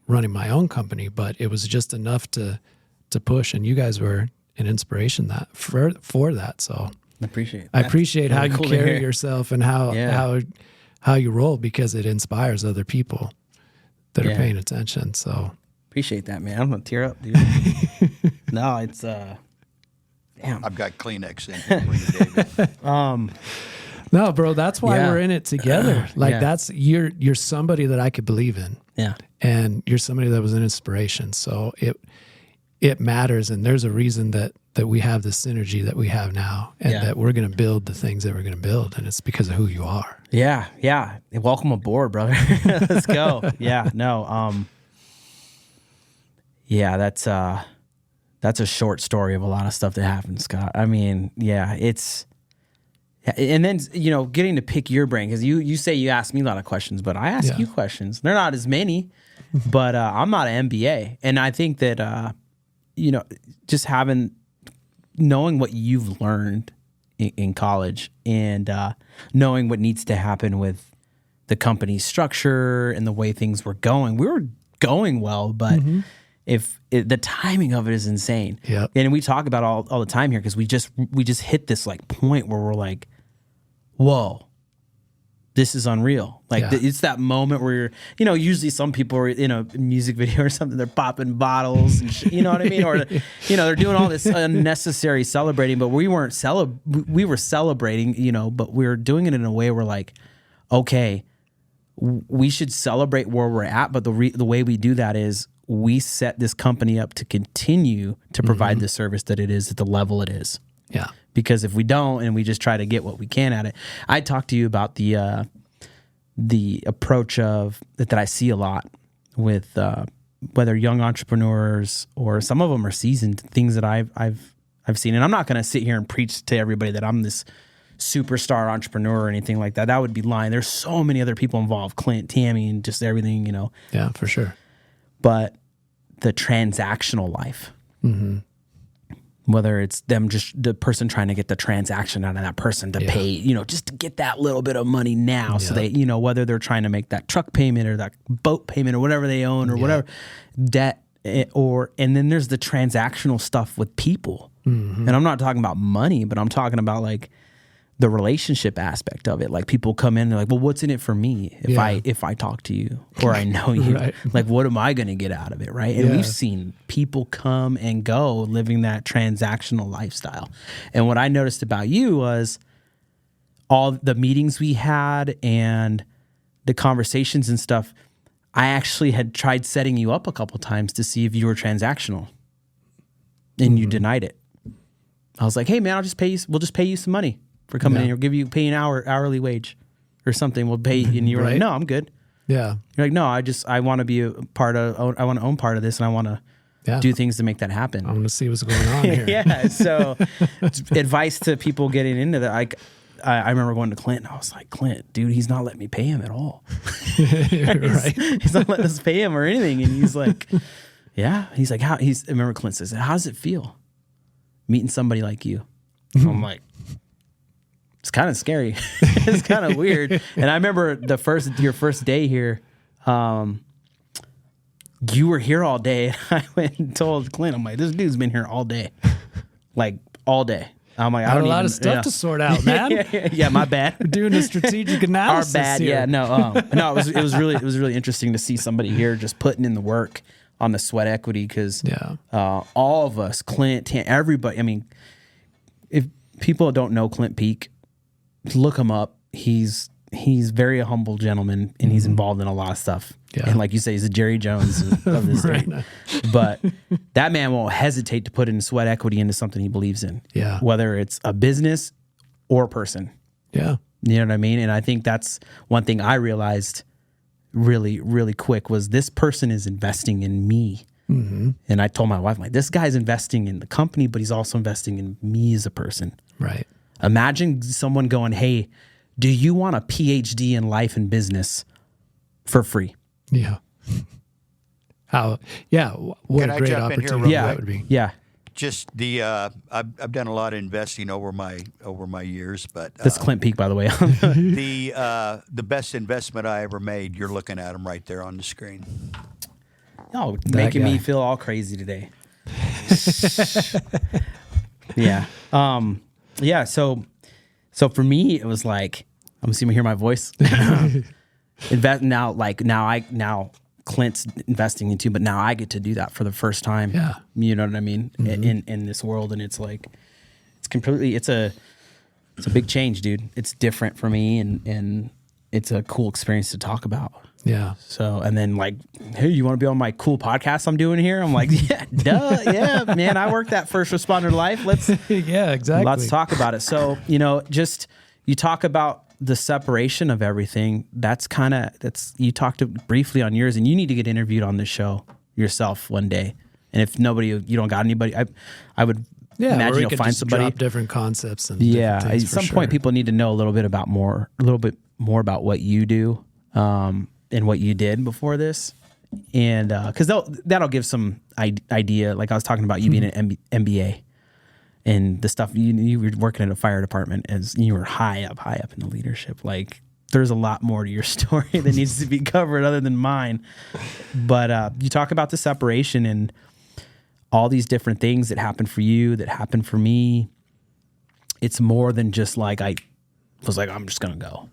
running my own company, but it was just enough to push. And you guys were an inspiration for that. So I appreciate that. I appreciate how you carry yourself and how you roll, because it inspires other people that are paying attention. So appreciate that, man. I'm gonna tear up, dude. No, it's damn. I've got Kleenex in here for you, David. No, bro, that's why we're in it together. Like that's you're somebody that I could believe in. Yeah. And you're somebody that was an inspiration. So it matters, and there's a reason that we have the synergy that we have now, and that we're going to build the things that we're going to build, and it's because of who you are. Yeah, yeah. Welcome aboard, brother. Let's go. Yeah, no. Yeah, that's a short story of a lot of stuff that happened, Scott. I mean, yeah, it's, and then, you know, getting to pick your brain, because you say you ask me a lot of questions, but I ask you questions. They're not as many, but I'm not an MBA, and I think that you know, just knowing what you've learned in college, and knowing what needs to happen with the company's structure and the way things were going. We were going well, but the timing of it is insane. Yep. And we talk about all the time here, because we just hit this like point where we're like, whoa, this is unreal. Like it's that moment where you're, you know, usually some people are in a music video or something, they're popping bottles and you know what I mean? Or, you know, they're doing all this unnecessary celebrating, but we were celebrating, you know, but we were doing it in a way where like, okay, we should celebrate where we're at. But the way we do that is we set this company up to continue to provide the service that it is at the level it is. Yeah. Because if we don't, and we just try to get what we can at it, I talked to you about the approach of that I see a lot with whether young entrepreneurs or some of them are seasoned, things that I've seen. And I'm not going to sit here and preach to everybody that I'm this superstar entrepreneur or anything like that. That would be lying. There's so many other people involved, Clint, Tammy, and just everything, you know. Yeah, for sure. But the transactional life. Whether it's them, just the person trying to get the transaction out of that person to pay, you know, just to get that little bit of money now. So they, you know, whether they're trying to make that truck payment or that boat payment or whatever they own or whatever debt, and then there's the transactional stuff with people. And I'm not talking about money, but I'm talking about like the relationship aspect of it. Like people come in and they're like, well, what's in it for me if I talk to you or I know you? Like, what am I going to get out of it, right? And we've seen people come and go living that transactional lifestyle. And what I noticed about you was all the meetings we had and the conversations and stuff, I actually had tried setting you up a couple times to see if you were transactional, and you denied it. I was like, hey man, we'll just pay you some money for coming in, or pay an hourly wage or something. We'll pay you. And you were like, no, I'm good. Yeah. You're like, no, I want to be a part of, I want to own part of this, and I want to do things to make that happen. I want to see what's going on here. So advice to people getting into that. I remember going to Clint, and I was like, Clint, dude, he's not letting me pay him at all. He's not letting us pay him or anything. And he's like, yeah. He's like, I remember Clint says, how does it feel meeting somebody like you? I'm like, it's kind of scary. It's kind of weird. And I remember your first day here, you were here all day. And I went and told Clint, I'm like, this dude's been here all day. Like all day. I'm like, I don't a lot of stuff to sort out, man. Yeah, my bad. We're doing a strategic analysis. Our bad. Here. Yeah, no, it was really interesting to see somebody here just putting in the work on the sweat equity because all of us, Clint, everybody. I mean, if people don't know Clint Peak, look him up. He's very a humble gentleman and he's involved in a lot of stuff. Yeah. And like you say, he's a Jerry Jones of this day. But that man won't hesitate to put in sweat equity into something he believes in. Yeah. Whether it's a business or a person. Yeah. You know what I mean? And I think that's one thing I realized really, really quick was this person is investing in me. Mm-hmm. And I told my wife, I'm like, this guy's investing in the company, but he's also investing in me as a person. Right. Imagine someone going, hey, do you want a PhD in life and business for free? Yeah. What Can a I great jump in here opportunity real that quick? would be. Yeah. Just I've done a lot of investing over my years, but That's Clint Peak, by the way. the best investment I ever made, you're looking at them right there on the screen. Oh, making me feel all crazy today. Yeah. Yeah. So for me, it was like, I'm assuming hear my voice. Now Clint's investing into, but now I get to do that for the first time. Yeah. You know what I mean? Mm-hmm. In this world. And it's like, it's a big change, dude. It's different for me and it's a cool experience to talk about. Yeah. So, and then like, hey, you want to be on my cool podcast I'm doing here? I'm like, yeah, duh. Yeah, man, I work that first responder life. Yeah, exactly. Let's talk about it. So, just, you talk about the separation of everything. You talked briefly on yours and you need to get interviewed on this show yourself one day. And if you don't got anybody, I would imagine you'll find somebody. Drop different concepts and at some point people need to know a little bit more about what you do. And what you did before this, and because that'll give some idea. Like I was talking about you being an MBA, and the stuff you were working in a fire department as you were high up in the leadership. Like there's a lot more to your story that needs to be covered other than mine. But you talk about the separation and all these different things that happened for you, that happened for me. It's more than just like I was like I'm just gonna go.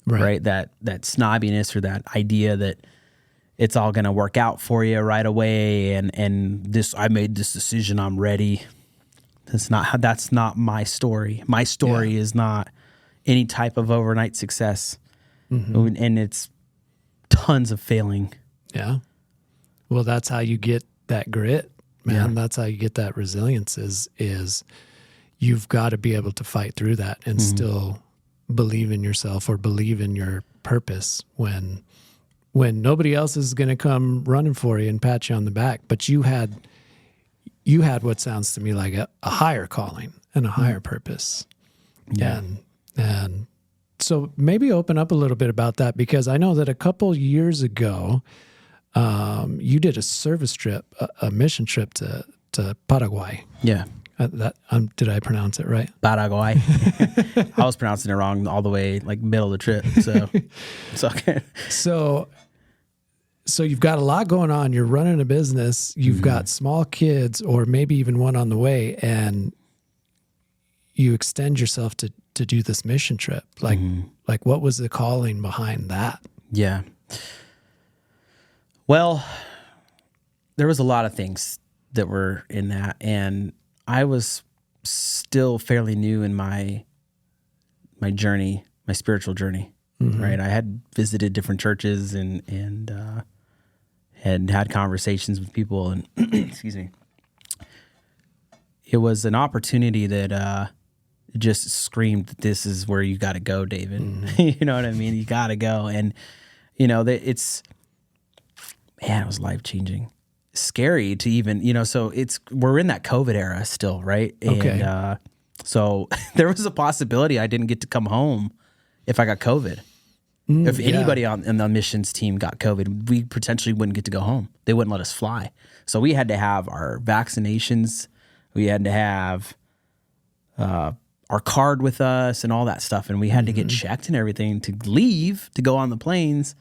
Right. That snobbiness or that idea that it's all going to work out for you right away. And I made this decision. I'm ready. That's not my story. My story is not any type of overnight success. Mm-hmm. And it's tons of failing. Yeah. Well, that's how you get that grit, man. Yeah. That's how you get that resilience is you've got to be able to fight through that and still believe in yourself or believe in your purpose when nobody else is going to come running for you and pat you on the back. But you had what sounds to me like a higher calling and a higher purpose. Yeah. And so maybe open up a little bit about that, because I know that a couple years ago, you did a service trip, a mission trip to Paraguay. Yeah. Did I pronounce it right? Paraguay. I was pronouncing it wrong all the way, like middle of the trip. So it's okay. So you've got a lot going on. You're running a business. You've got small kids, or maybe even one on the way, and you extend yourself to do this mission trip. Like what was the calling behind that? Yeah. Well, there was a lot of things that were in that, and I was still fairly new in my journey, my spiritual journey, right? I had visited different churches and had conversations with people, and excuse me. It was an opportunity that just screamed, "This is where you got to go, David." You know what I mean? You got to go, and it was life-changing. Scary to even, so we're in that COVID era still, right? Okay. And so there was a possibility I didn't get to come home if I got COVID. If anybody on the missions team got COVID, we potentially wouldn't get to go home. They wouldn't let us fly. So we had to have our vaccinations. We had to have our card with us and all that stuff. And we had to get checked and everything to leave, to go on the planes.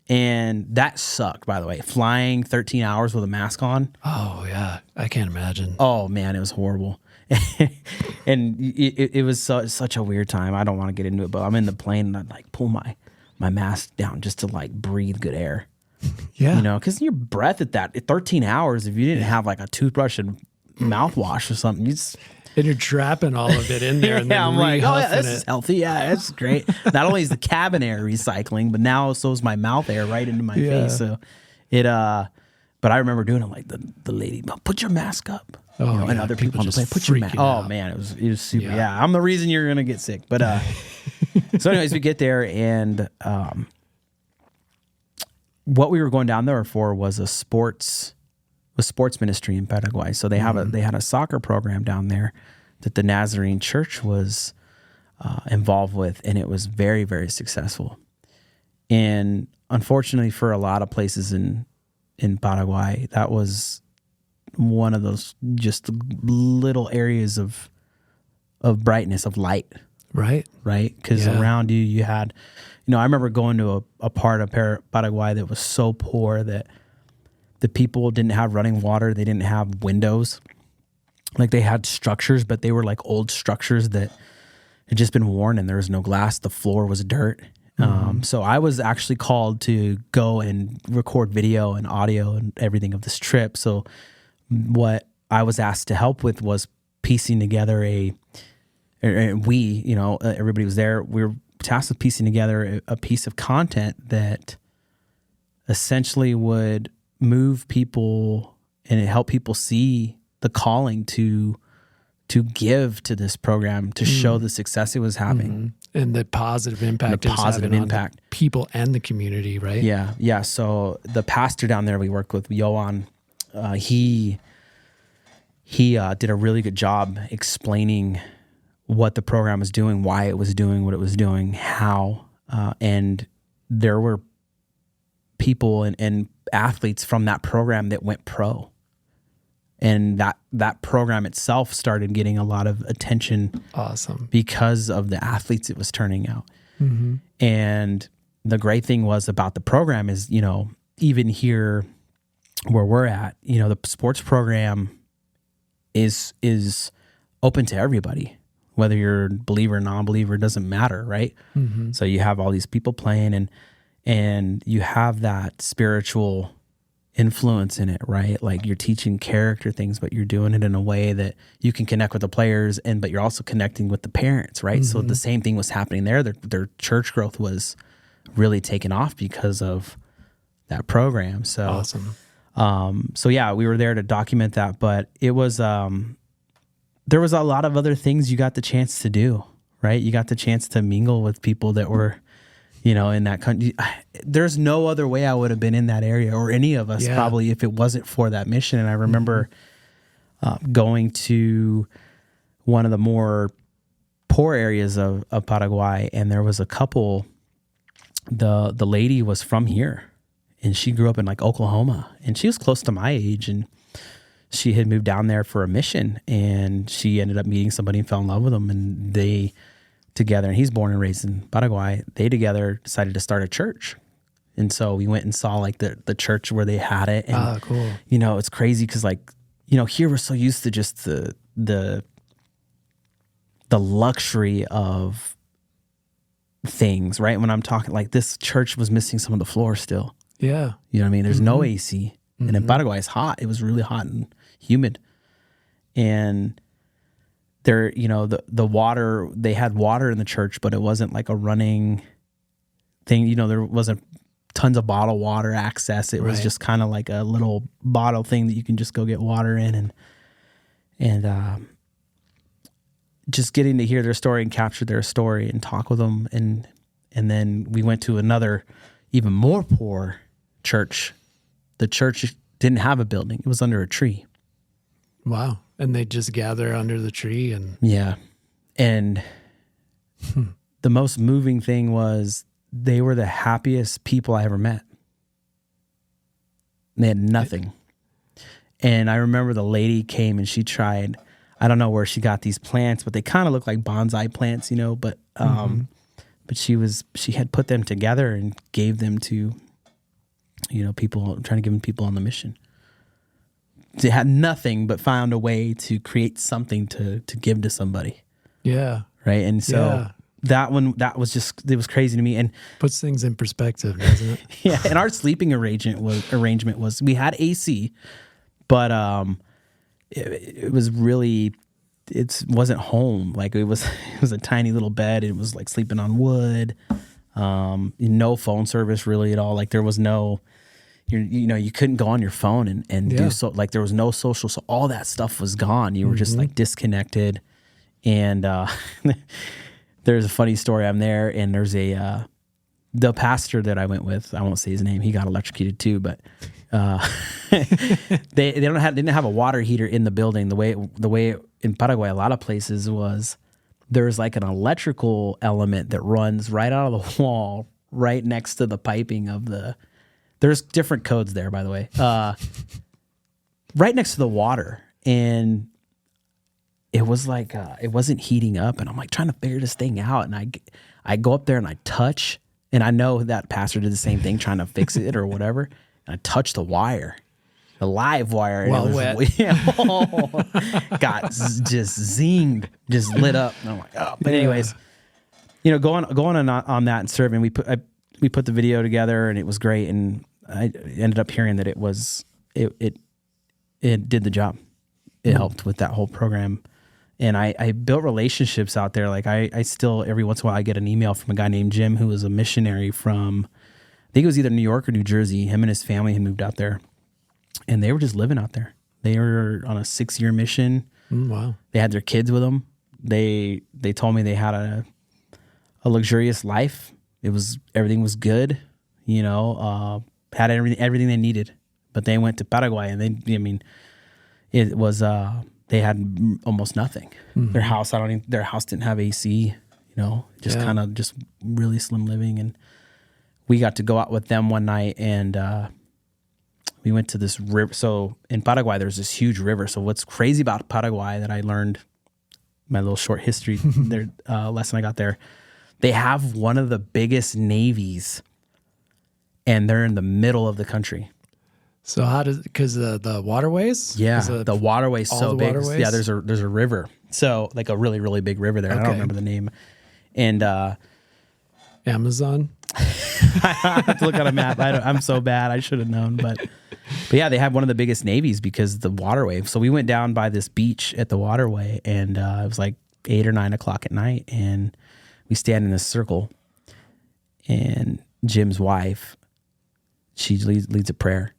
And that sucked, by the way. Flying 13 hours with a mask on. Oh, yeah. I can't imagine. Oh, man, it was horrible. And it was such a weird time. I don't want to get into it, but I'm in the plane and I'd like pull my mask down just to like breathe good air. Yeah. You know, because your breath at 13 hours, if you didn't have like a toothbrush and mouthwash or something, and you're trapping all of it in there. And then I'm like, oh, yeah, this it. is healthy. Yeah, that's great. Not only is the cabin air recycling, but now so is my mouth air right into my face. So but I remember doing it like the lady, put your mask up. Oh, and other people on the plane, put your mask. Oh man, it was super. Yeah, I'm the reason you're gonna get sick. But so anyways, we get there and what we were going down there for was a sports ministry in Paraguay. So they had a soccer program down there that the Nazarene Church was involved with, and it was very, very successful. And unfortunately, for a lot of places in Paraguay, that was one of those just little areas of brightness, of light. Right. Because around you had, I remember going to a part of Paraguay that was so poor that the people didn't have running water. They didn't have windows. Like they had structures, but they were like old structures that had just been worn and there was no glass. The floor was dirt. So I was actually called to go and record video and audio and everything of this trip. So what I was asked to help with was piecing together everybody was there. We were tasked with piecing together a piece of content that essentially would move people and help people see the calling to give to this program, to show the success it was having. And the positive impact on the people and the community, right? Yeah. So the pastor down there we worked with, Johan, he did a really good job explaining what the program was doing, why it was doing what it was doing, how, and there were people and athletes from that program that went pro. And that program itself started getting a lot of attention. Awesome. Because of the athletes it was turning out. And the great thing was about the program is, even here where we're at, the sports program is open to everybody, whether you're a believer or non-believer, it doesn't matter, right? So you have all these people playing and you have that spiritual influence in it, right? Like you're teaching character things, but you're doing it in a way that you can connect with the players but you're also connecting with the parents, right? So the same thing was happening there. Their church growth was really taken off because of that program. So awesome. So yeah, we were there to document that, but it was, there was a lot of other things you got the chance to do, right? You got the chance to mingle with people that were, in that country. There's no other way I would have been in that area, or any of us probably, if it wasn't for that mission. And I remember going to one of the more poor areas of Paraguay, and there was a couple, the lady was from here, and she grew up in like Oklahoma, and she was close to my age, and she had moved down there for a mission, and she ended up meeting somebody and fell in love with them, and they together, and he's born and raised in Paraguay, they together decided to start a church. And so we went and saw like the church where they had it. And, cool. It's crazy because here we're so used to just the luxury of things, right? When I'm talking like this church was missing some of the floor still. Yeah. You know what I mean? There's no AC. And in Paraguay it's hot. It was really hot and humid. And there, the water, they had water in the church, but it wasn't like a running thing. There wasn't tons of bottled water access. It was just kind of like a little bottle thing that you can just go get water in. And just getting to hear their story and capture their story and talk with them. And then we went to another even more poor church. The church didn't have a building. It was under a tree. Wow. And they just gather under the tree and... Yeah. And the most moving thing was they were the happiest people I ever met. They had nothing. And I remember the lady came and she tried... I don't know where she got these plants, but they kind of look like bonsai plants, you know, but she had put them together and gave them to, you know, people, trying to give them people on the mission. They had nothing, but found a way to create something to give to somebody. Yeah. Right. And so that it was crazy to me, and puts things in perspective, doesn't it? Yeah. And our sleeping arrangement was we had AC, but it was really, it wasn't home. Like it was a tiny little bed. It was like sleeping on wood. No phone service really at all. Like there was no, you couldn't go on your phone and do so. Like there was no social. So all that stuff was gone. You were just like disconnected. And there's a funny story. I'm there, and there's the pastor that I went with. I won't say his name. He got electrocuted too, but they didn't have a water heater in the building. The way in Paraguay, a lot of places was there's like an electrical element that runs right out of the wall, right next to the piping of the. There's different codes there, by the way. Right next to the water, and it was like it wasn't heating up, and I'm like trying to figure this thing out, and I go up there and I touch, and I know that pastor did the same thing, trying to fix it or whatever. And I touched the wire, the live wire, and it was got just zinged, just lit up, and I'm like, oh. But anyways, going on that and serving, we put the video together, and it was great, and I ended up hearing that it did the job. It helped with that whole program. And I built relationships out there. Like I still, every once in a while, I get an email from a guy named Jim, who was a missionary from, I think it was either New York or New Jersey. Him and his family had moved out there, and they were just living out there. They were on a 6-year mission. Wow. They had their kids with them. They told me they had a luxurious life. Everything was good, had everything they needed. But they went to Paraguay, and it was, they had almost nothing. Their house didn't have AC, kind of just really slim living. And we got to go out with them one night, and we went to this river. So in Paraguay, there's this huge river. So what's crazy about Paraguay that I learned, my little short history there, lesson I got there, they have one of the biggest navies, and they're in the middle of the country. So because the waterways? Yeah, the waterway's so big. Waterways? Yeah, there's a river. So like a really, really big river there. Okay. I don't remember the name. And Amazon? I have to look at a map. I'm so bad. I should have known. But yeah, they have one of the biggest navies because of the waterway. So we went down by this beach at the waterway, and it was like 8 or 9 o'clock at night, and we stand in a circle, and Jim's wife, she leads a prayer.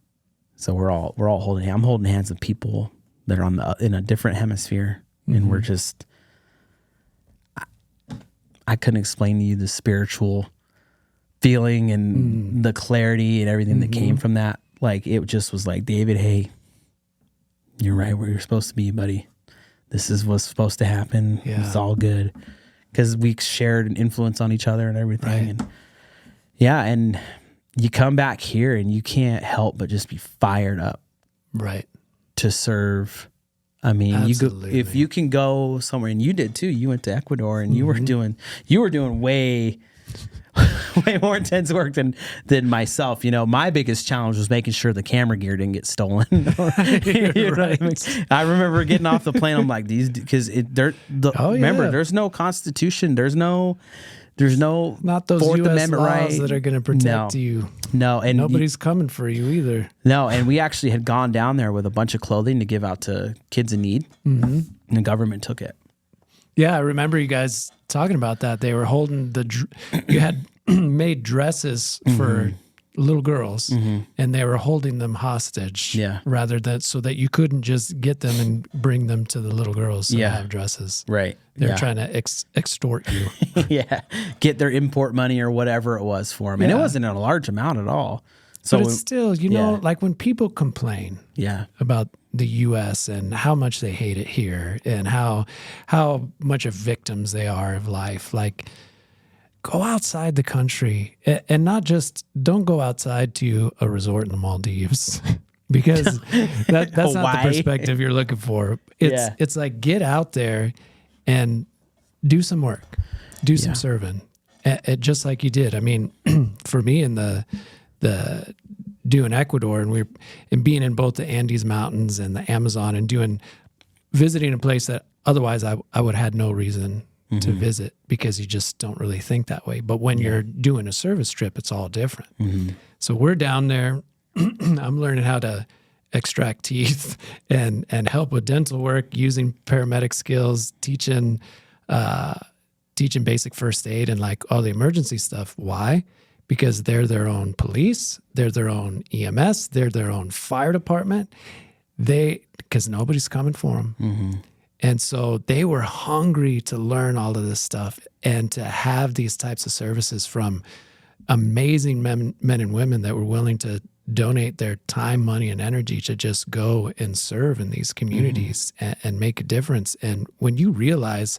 So we're all holding hands. I'm holding hands with people that are in a different hemisphere, and we're just. I couldn't explain to you the spiritual feeling and the clarity and everything that came from that. Like it just was like, David, hey, you're right where you're supposed to be, buddy. This is what's supposed to happen. Yeah. It's all good because we shared an influence on each other and everything. Right. And you come back here and you can't help but just be fired up, right, to serve. I mean, if you can go somewhere, and you did too. You went to Ecuador, and you were doing way more intense work than myself. My biggest challenge was making sure the camera gear didn't get stolen. Right. I remember getting off the plane. I'm like, remember, there's no constitution. There's no not those Fourth US Amendment laws right that are going to protect you. No, and nobody's coming for you either. No, and we actually had gone down there with a bunch of clothing to give out to kids in need, and the government took it. Yeah, I remember you guys talking about that. They were holding you had made dresses for little girls, and they were holding them hostage. Yeah, rather than so that you couldn't just get them and bring them to the little girls to have dresses. Right. They're trying to extort you. Yeah, get their import money or whatever it was for them, and it wasn't a large amount at all. So but it's still, like when people complain about the U.S. and how much they hate it here and how much of victims they are of life, like go outside the country and not just don't go outside to a resort in the Maldives. because that's not Why? the perspective you're looking for. It's like, get out there and do some work, do some serving, just like you did. I mean, for me in the doing Ecuador and being in both the Andes Mountains and the Amazon and visiting a place that otherwise I would have had no reason to visit, because you just don't really think that way. But when you're doing a service trip, it's all different. So we're down there. I'm learning how to extract teeth and help with dental work using paramedic skills, teaching basic first aid and like all the emergency stuff. Why? Because they're their own police, they're their own EMS, they're their own fire department. Because nobody's coming for them. And so they were hungry to learn all of this stuff and to have these types of services from amazing men and women that were willing to donate their time, money, and energy to just go and serve in these communities and make a difference. And when you realize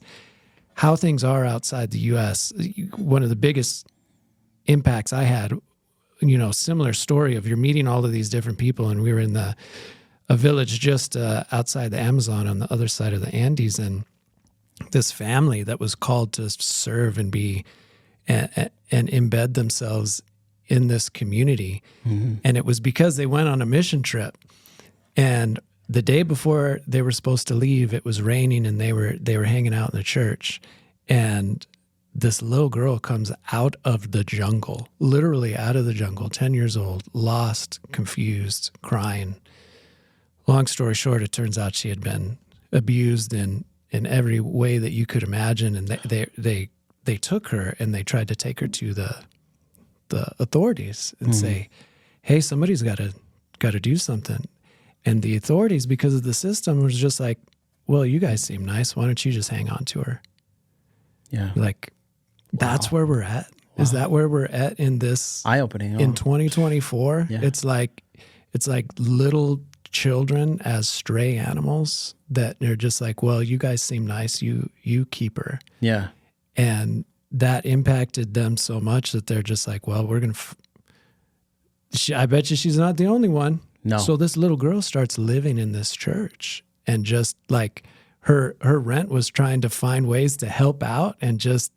how things are outside the U.S., one of the biggest impacts I had, similar story of you're meeting all of these different people, and we were in a village just outside the Amazon on the other side of the Andes, and this family that was called to serve and be and embed themselves in this community. And it was because they went on a mission trip, and the day before they were supposed to leave, it was raining, and they were hanging out in the church, and this little girl comes out of the jungle, literally out of the jungle, 10 years old, lost, confused, crying. Long story short, it turns out she had been abused in every way that you could imagine, and they took her and they tried to take her to the authorities and say, "Hey, somebody's got to do something." And the authorities, because of the system, was just like, "Well, you guys seem nice. Why don't you just hang on to her?" Yeah, like that's where we're at. Wow. Is that where we're at in this eye-opening in 2024? Yeah. It's like little children as stray animals that they're just like, well, you guys seem nice, you keep her. Yeah. And that impacted them so much that they're just like, well, we're gonna I bet you she's not the only one. No. So this little girl starts living in this church, and just like her rent was trying to find ways to help out and just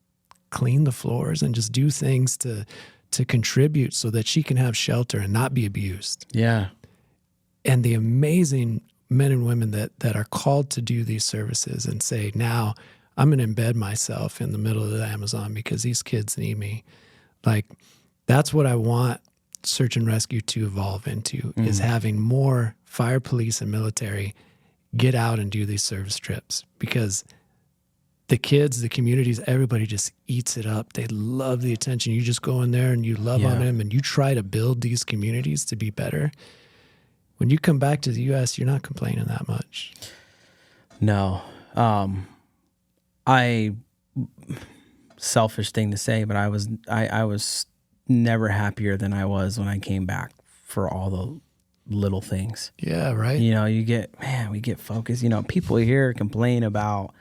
clean the floors and just do things to contribute so that she can have shelter and not be abused. Yeah. And the amazing men and women that are called to do these services and say, now I'm going to embed myself in the middle of the Amazon because these kids need me. Like, that's what I want search and rescue to evolve into, is having more fire, police, and military get out and do these service trips, because the kids, the communities, everybody just eats it up. They love the attention. You just go in there and you love on them and you try to build these communities to be better. When you come back to the U.S., you're not complaining that much. No. Selfish thing to say, but I was never happier than I was when I came back for all the little things. Yeah, right. We get focused. People here complain about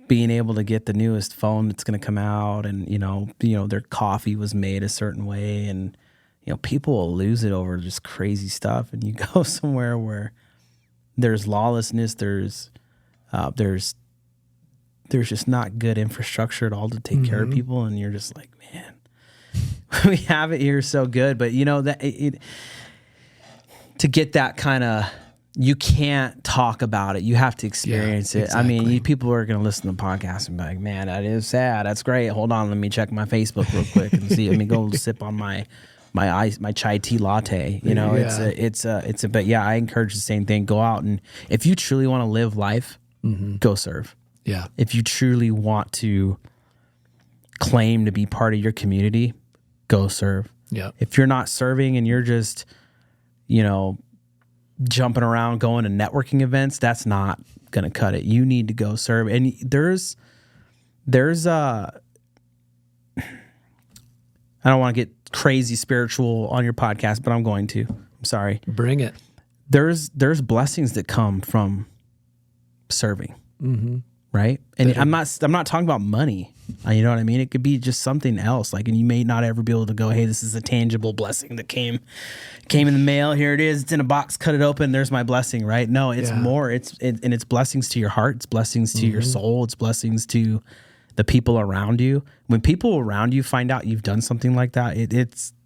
being able to get the newest phone that's going to come out, and their coffee was made a certain way, and people will lose it over just crazy stuff. And you go somewhere where there's lawlessness, there's just not good infrastructure at all to take care of people, and you're just like, man, we have it here so good, but to get that kind of, you can't talk about it. You have to experience it. Exactly. I mean, people are going to listen to the podcast and be like, man, that is sad. That's great. Hold on. Let me check my Facebook real quick and see. Let me go sip on my chai tea latte. But yeah, I encourage the same thing. Go out, and if you truly want to live life, go serve. Yeah. If you truly want to claim to be part of your community, go serve. Yeah. If you're not serving and you're just, jumping around, going to networking events, that's not going to cut it. You need to go serve. And there's I don't want to get crazy spiritual on your podcast, but I'm going to. I'm sorry. Bring it. There's blessings that come from serving. right? And I'm not talking about money. You know what I mean? It could be just something else. Like, and you may not ever be able to go, hey, this is a tangible blessing that came in the mail. Here it is. It's in a box. Cut it open. There's my blessing, right? No, it's more. And it's blessings to your heart. It's blessings to your soul. It's blessings to the people around you. When people around you find out you've done something like that,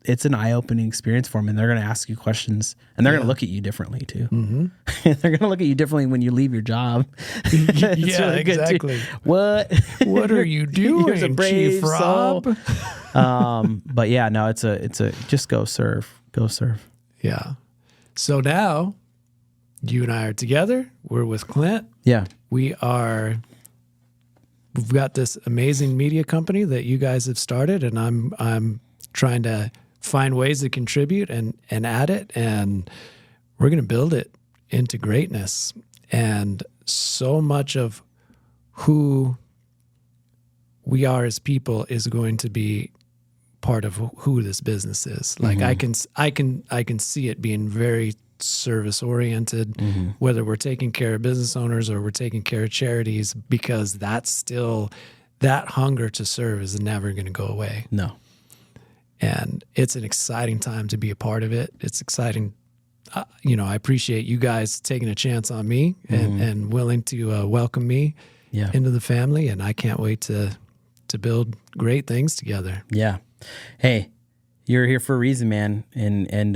it's an eye-opening experience for them, and they're going to ask you questions, and they're going to look at you differently too. They're going to look at you differently when you leave your job. Yeah, really exactly. What are you doing, Chief Robb? But yeah, no, it's a just go serve. Yeah. So now you and I are together. We're with Clint. Yeah. We've got this amazing media company that you guys have started, and I'm trying to find ways to contribute and add it, and we're going to build it into greatness. And so much of who we are as people is going to be part of who this business is. Like I can see it being very service oriented, whether we're taking care of business owners or we're taking care of charities, because that's still, that hunger to serve is never going to go away. No. And it's an exciting time to be a part of it. It's exciting. I appreciate you guys taking a chance on me and willing to welcome me into the family. And I can't wait to build great things together. Yeah. Hey, you're here for a reason, man. And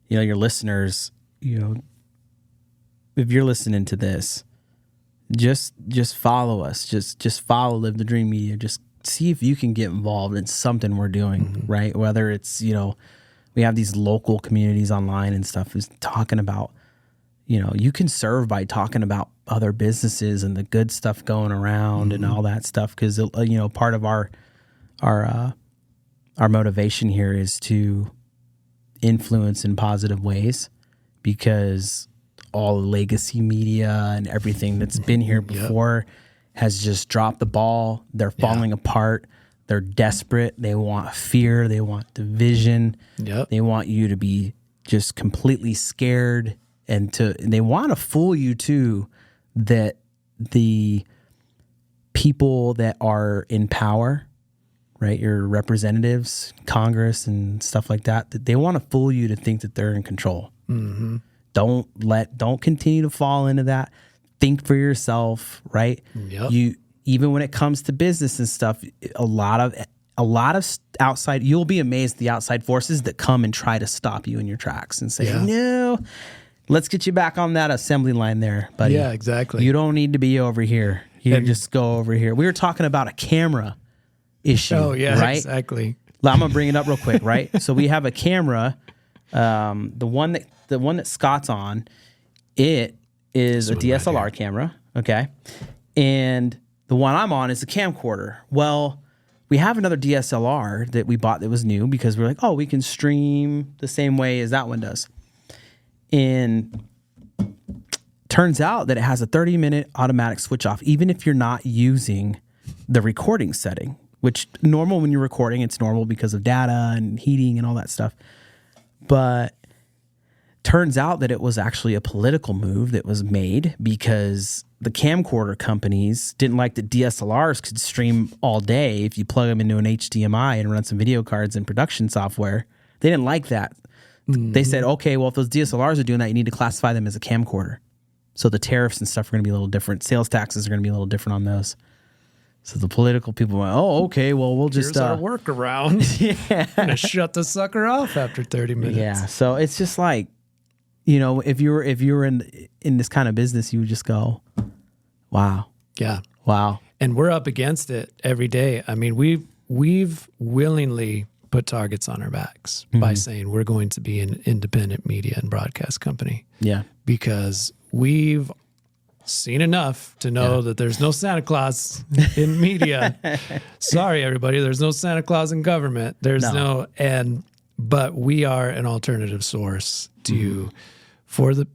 your listeners, if you're listening to this, just follow us. Just follow Live the Dream Media. Just see if you can get involved in something we're doing, right? Whether it's, we have these local communities online and stuff is talking about, you can serve by talking about other businesses and the good stuff going around and all that stuff. Cause part of our motivation here is to influence in positive ways, because all legacy media and everything that's been here before has just dropped the ball. They're falling apart. They're desperate. They want fear. They want division. They want you to be just completely scared, and they want to fool you too, that the people that are in power, right, your representatives, Congress and stuff like that they want to fool you to think that they're in control. Don't continue to fall into that. Think for yourself, right? You, even when it comes to business and stuff, a lot of outside, you'll be amazed at the outside forces that come and try to stop you in your tracks and say, no, let's get you back on that assembly line there, buddy. Yeah, exactly. You don't need to be over here. You just go over here. We were talking about a camera issue. Oh, yeah, right? Exactly. I'm going to bring it up real quick, right? So we have a camera, the one that Scott's on, it is a DSLR camera, okay? And the one I'm on is a camcorder. Well, we have another DSLR that we bought that was new because we're like, oh, we can stream the same way as that one does. And turns out that it has a 30-minute automatic switch off, even if you're not using the recording setting, which normal when you're recording, it's normal because of data and heating and all that stuff. But turns out that it was actually a political move that was made because the camcorder companies didn't like that DSLRs could stream all day if you plug them into an HDMI and run some video cards and production software. They didn't like that. They said, okay, well, if those DSLRs are doing that, you need to classify them as a camcorder. So the tariffs and stuff are going to be a little different. Sales taxes are going to be a little different on those. So the political people went, oh, okay, well, we'll just... Here's our workaround. Gonna shut the sucker off after 30 minutes. Yeah, so it's just like, if you were in this kind of business, you would just go, wow. Yeah. Wow. And we're up against it every day. I mean, we've willingly put targets on our backs by saying we're going to be an independent media and broadcast company. Yeah. Because we've seen enough to know that there's no Santa Claus in media. Sorry, everybody. There's no Santa Claus in government. But we are an alternative source for the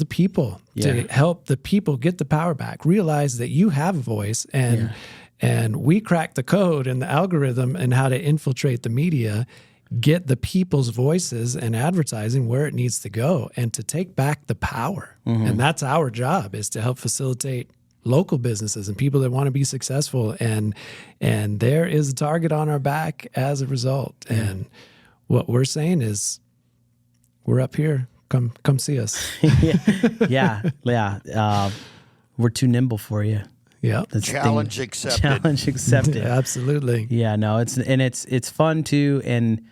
people, to help the people get the power back, realize that you have a voice, and we crack the code and the algorithm and how to infiltrate the media, get the people's voices and advertising where it needs to go, and to take back the power. And that's our job, is to help facilitate local businesses and people that want to be successful. And there is a target on our back as a result. And what we're saying is we're up here. Come see us. Yeah. We're too nimble for you. Yeah. Challenge accepted. Challenge accepted. Absolutely. Yeah, no, it's fun too. And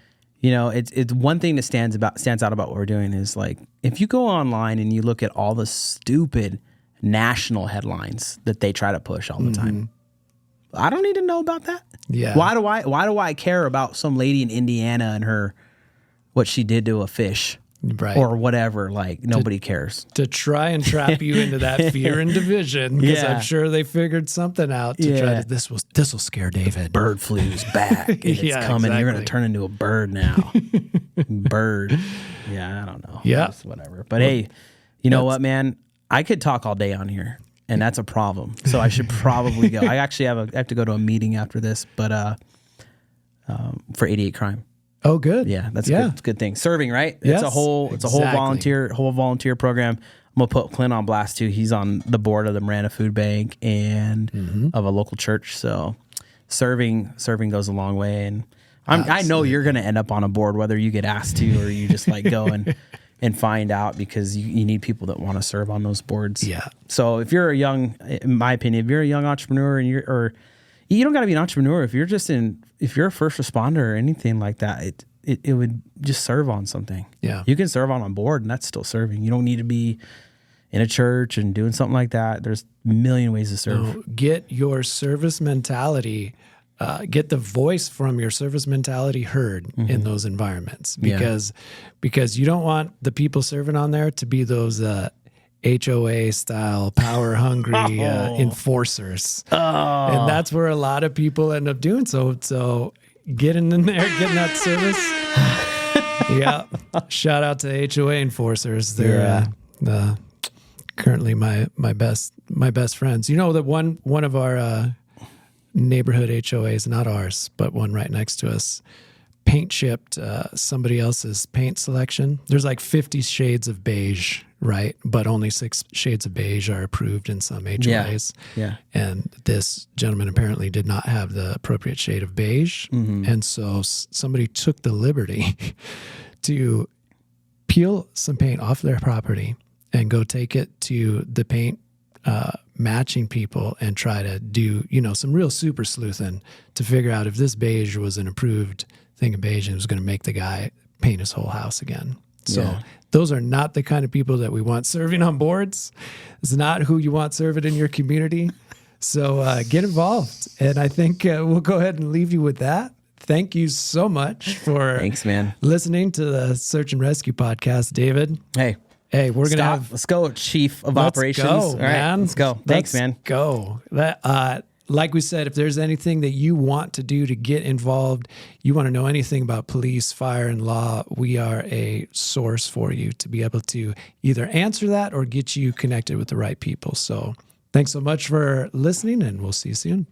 it's one thing that stands out about what we're doing is like, if you go online and you look at all the stupid national headlines that they try to push all the time, I don't need to know about that. Yeah. Why do I care about some lady in Indiana and what she did to a fish? Right. Or whatever, like nobody cares. To try and trap you into that fear and division, because I'm sure they figured something out to try to, this will scare David. Bird flu's back. And it's coming. Exactly. You're going to turn into a bird now. Bird. Yeah, I don't know. Yeah. Just whatever. But hey, you know what, man? I could talk all day on here, and that's a problem. So I should probably go. I actually have to go to a meeting after this, but for 88 Crime. Oh, good. Yeah, that's a good thing. Serving, right? Yes, it's a whole volunteer program. I'm gonna put Clint on blast too. He's on the board of the Marana Food Bank and of a local church. So serving goes a long way. And I know you're gonna end up on a board whether you get asked to or you just like go and find out, because you need people that want to serve on those boards. Yeah. So if you're in my opinion, if you're a young entrepreneur and you don't got to be an entrepreneur. If you're a first responder or anything like that, it would just serve on something. Yeah. You can serve on a board and that's still serving. You don't need to be in a church and doing something like that. There's a million ways to serve. No, get your service mentality, get the voice from your service mentality heard in those environments, because you don't want the people serving on there to be those HOA style, power hungry enforcers. And that's where a lot of people end up doing. So getting in there, getting that service. Yeah. Shout out to HOA enforcers. They're currently my best friends. You know that one of our neighborhood HOAs, not ours, but one right next to us, paint shipped somebody else's paint selection. There's like 50 shades of beige, right? But only 6 shades of beige are approved in some HOAs. Yeah. And this gentleman apparently did not have the appropriate shade of beige. And so somebody took the liberty to peel some paint off their property and go take it to the paint matching people and try to do, some real super sleuthing to figure out if this beige was an approved thing of beige and it was going to make the guy paint his whole house again. So those are not the kind of people that we want serving on boards. It's not who you want serving in your community. So get involved. And I think we'll go ahead and leave you with that. Thank you so much for listening to the Search and Rescue podcast, David. Hey, we're going to let's go, Chief of Operations. All right, man. Let's go. Thanks, man. Go. Like we said, if there's anything that you want to do to get involved, you want to know anything about police, fire, and law, we are a source for you to be able to either answer that or get you connected with the right people. So thanks so much for listening, and we'll see you soon.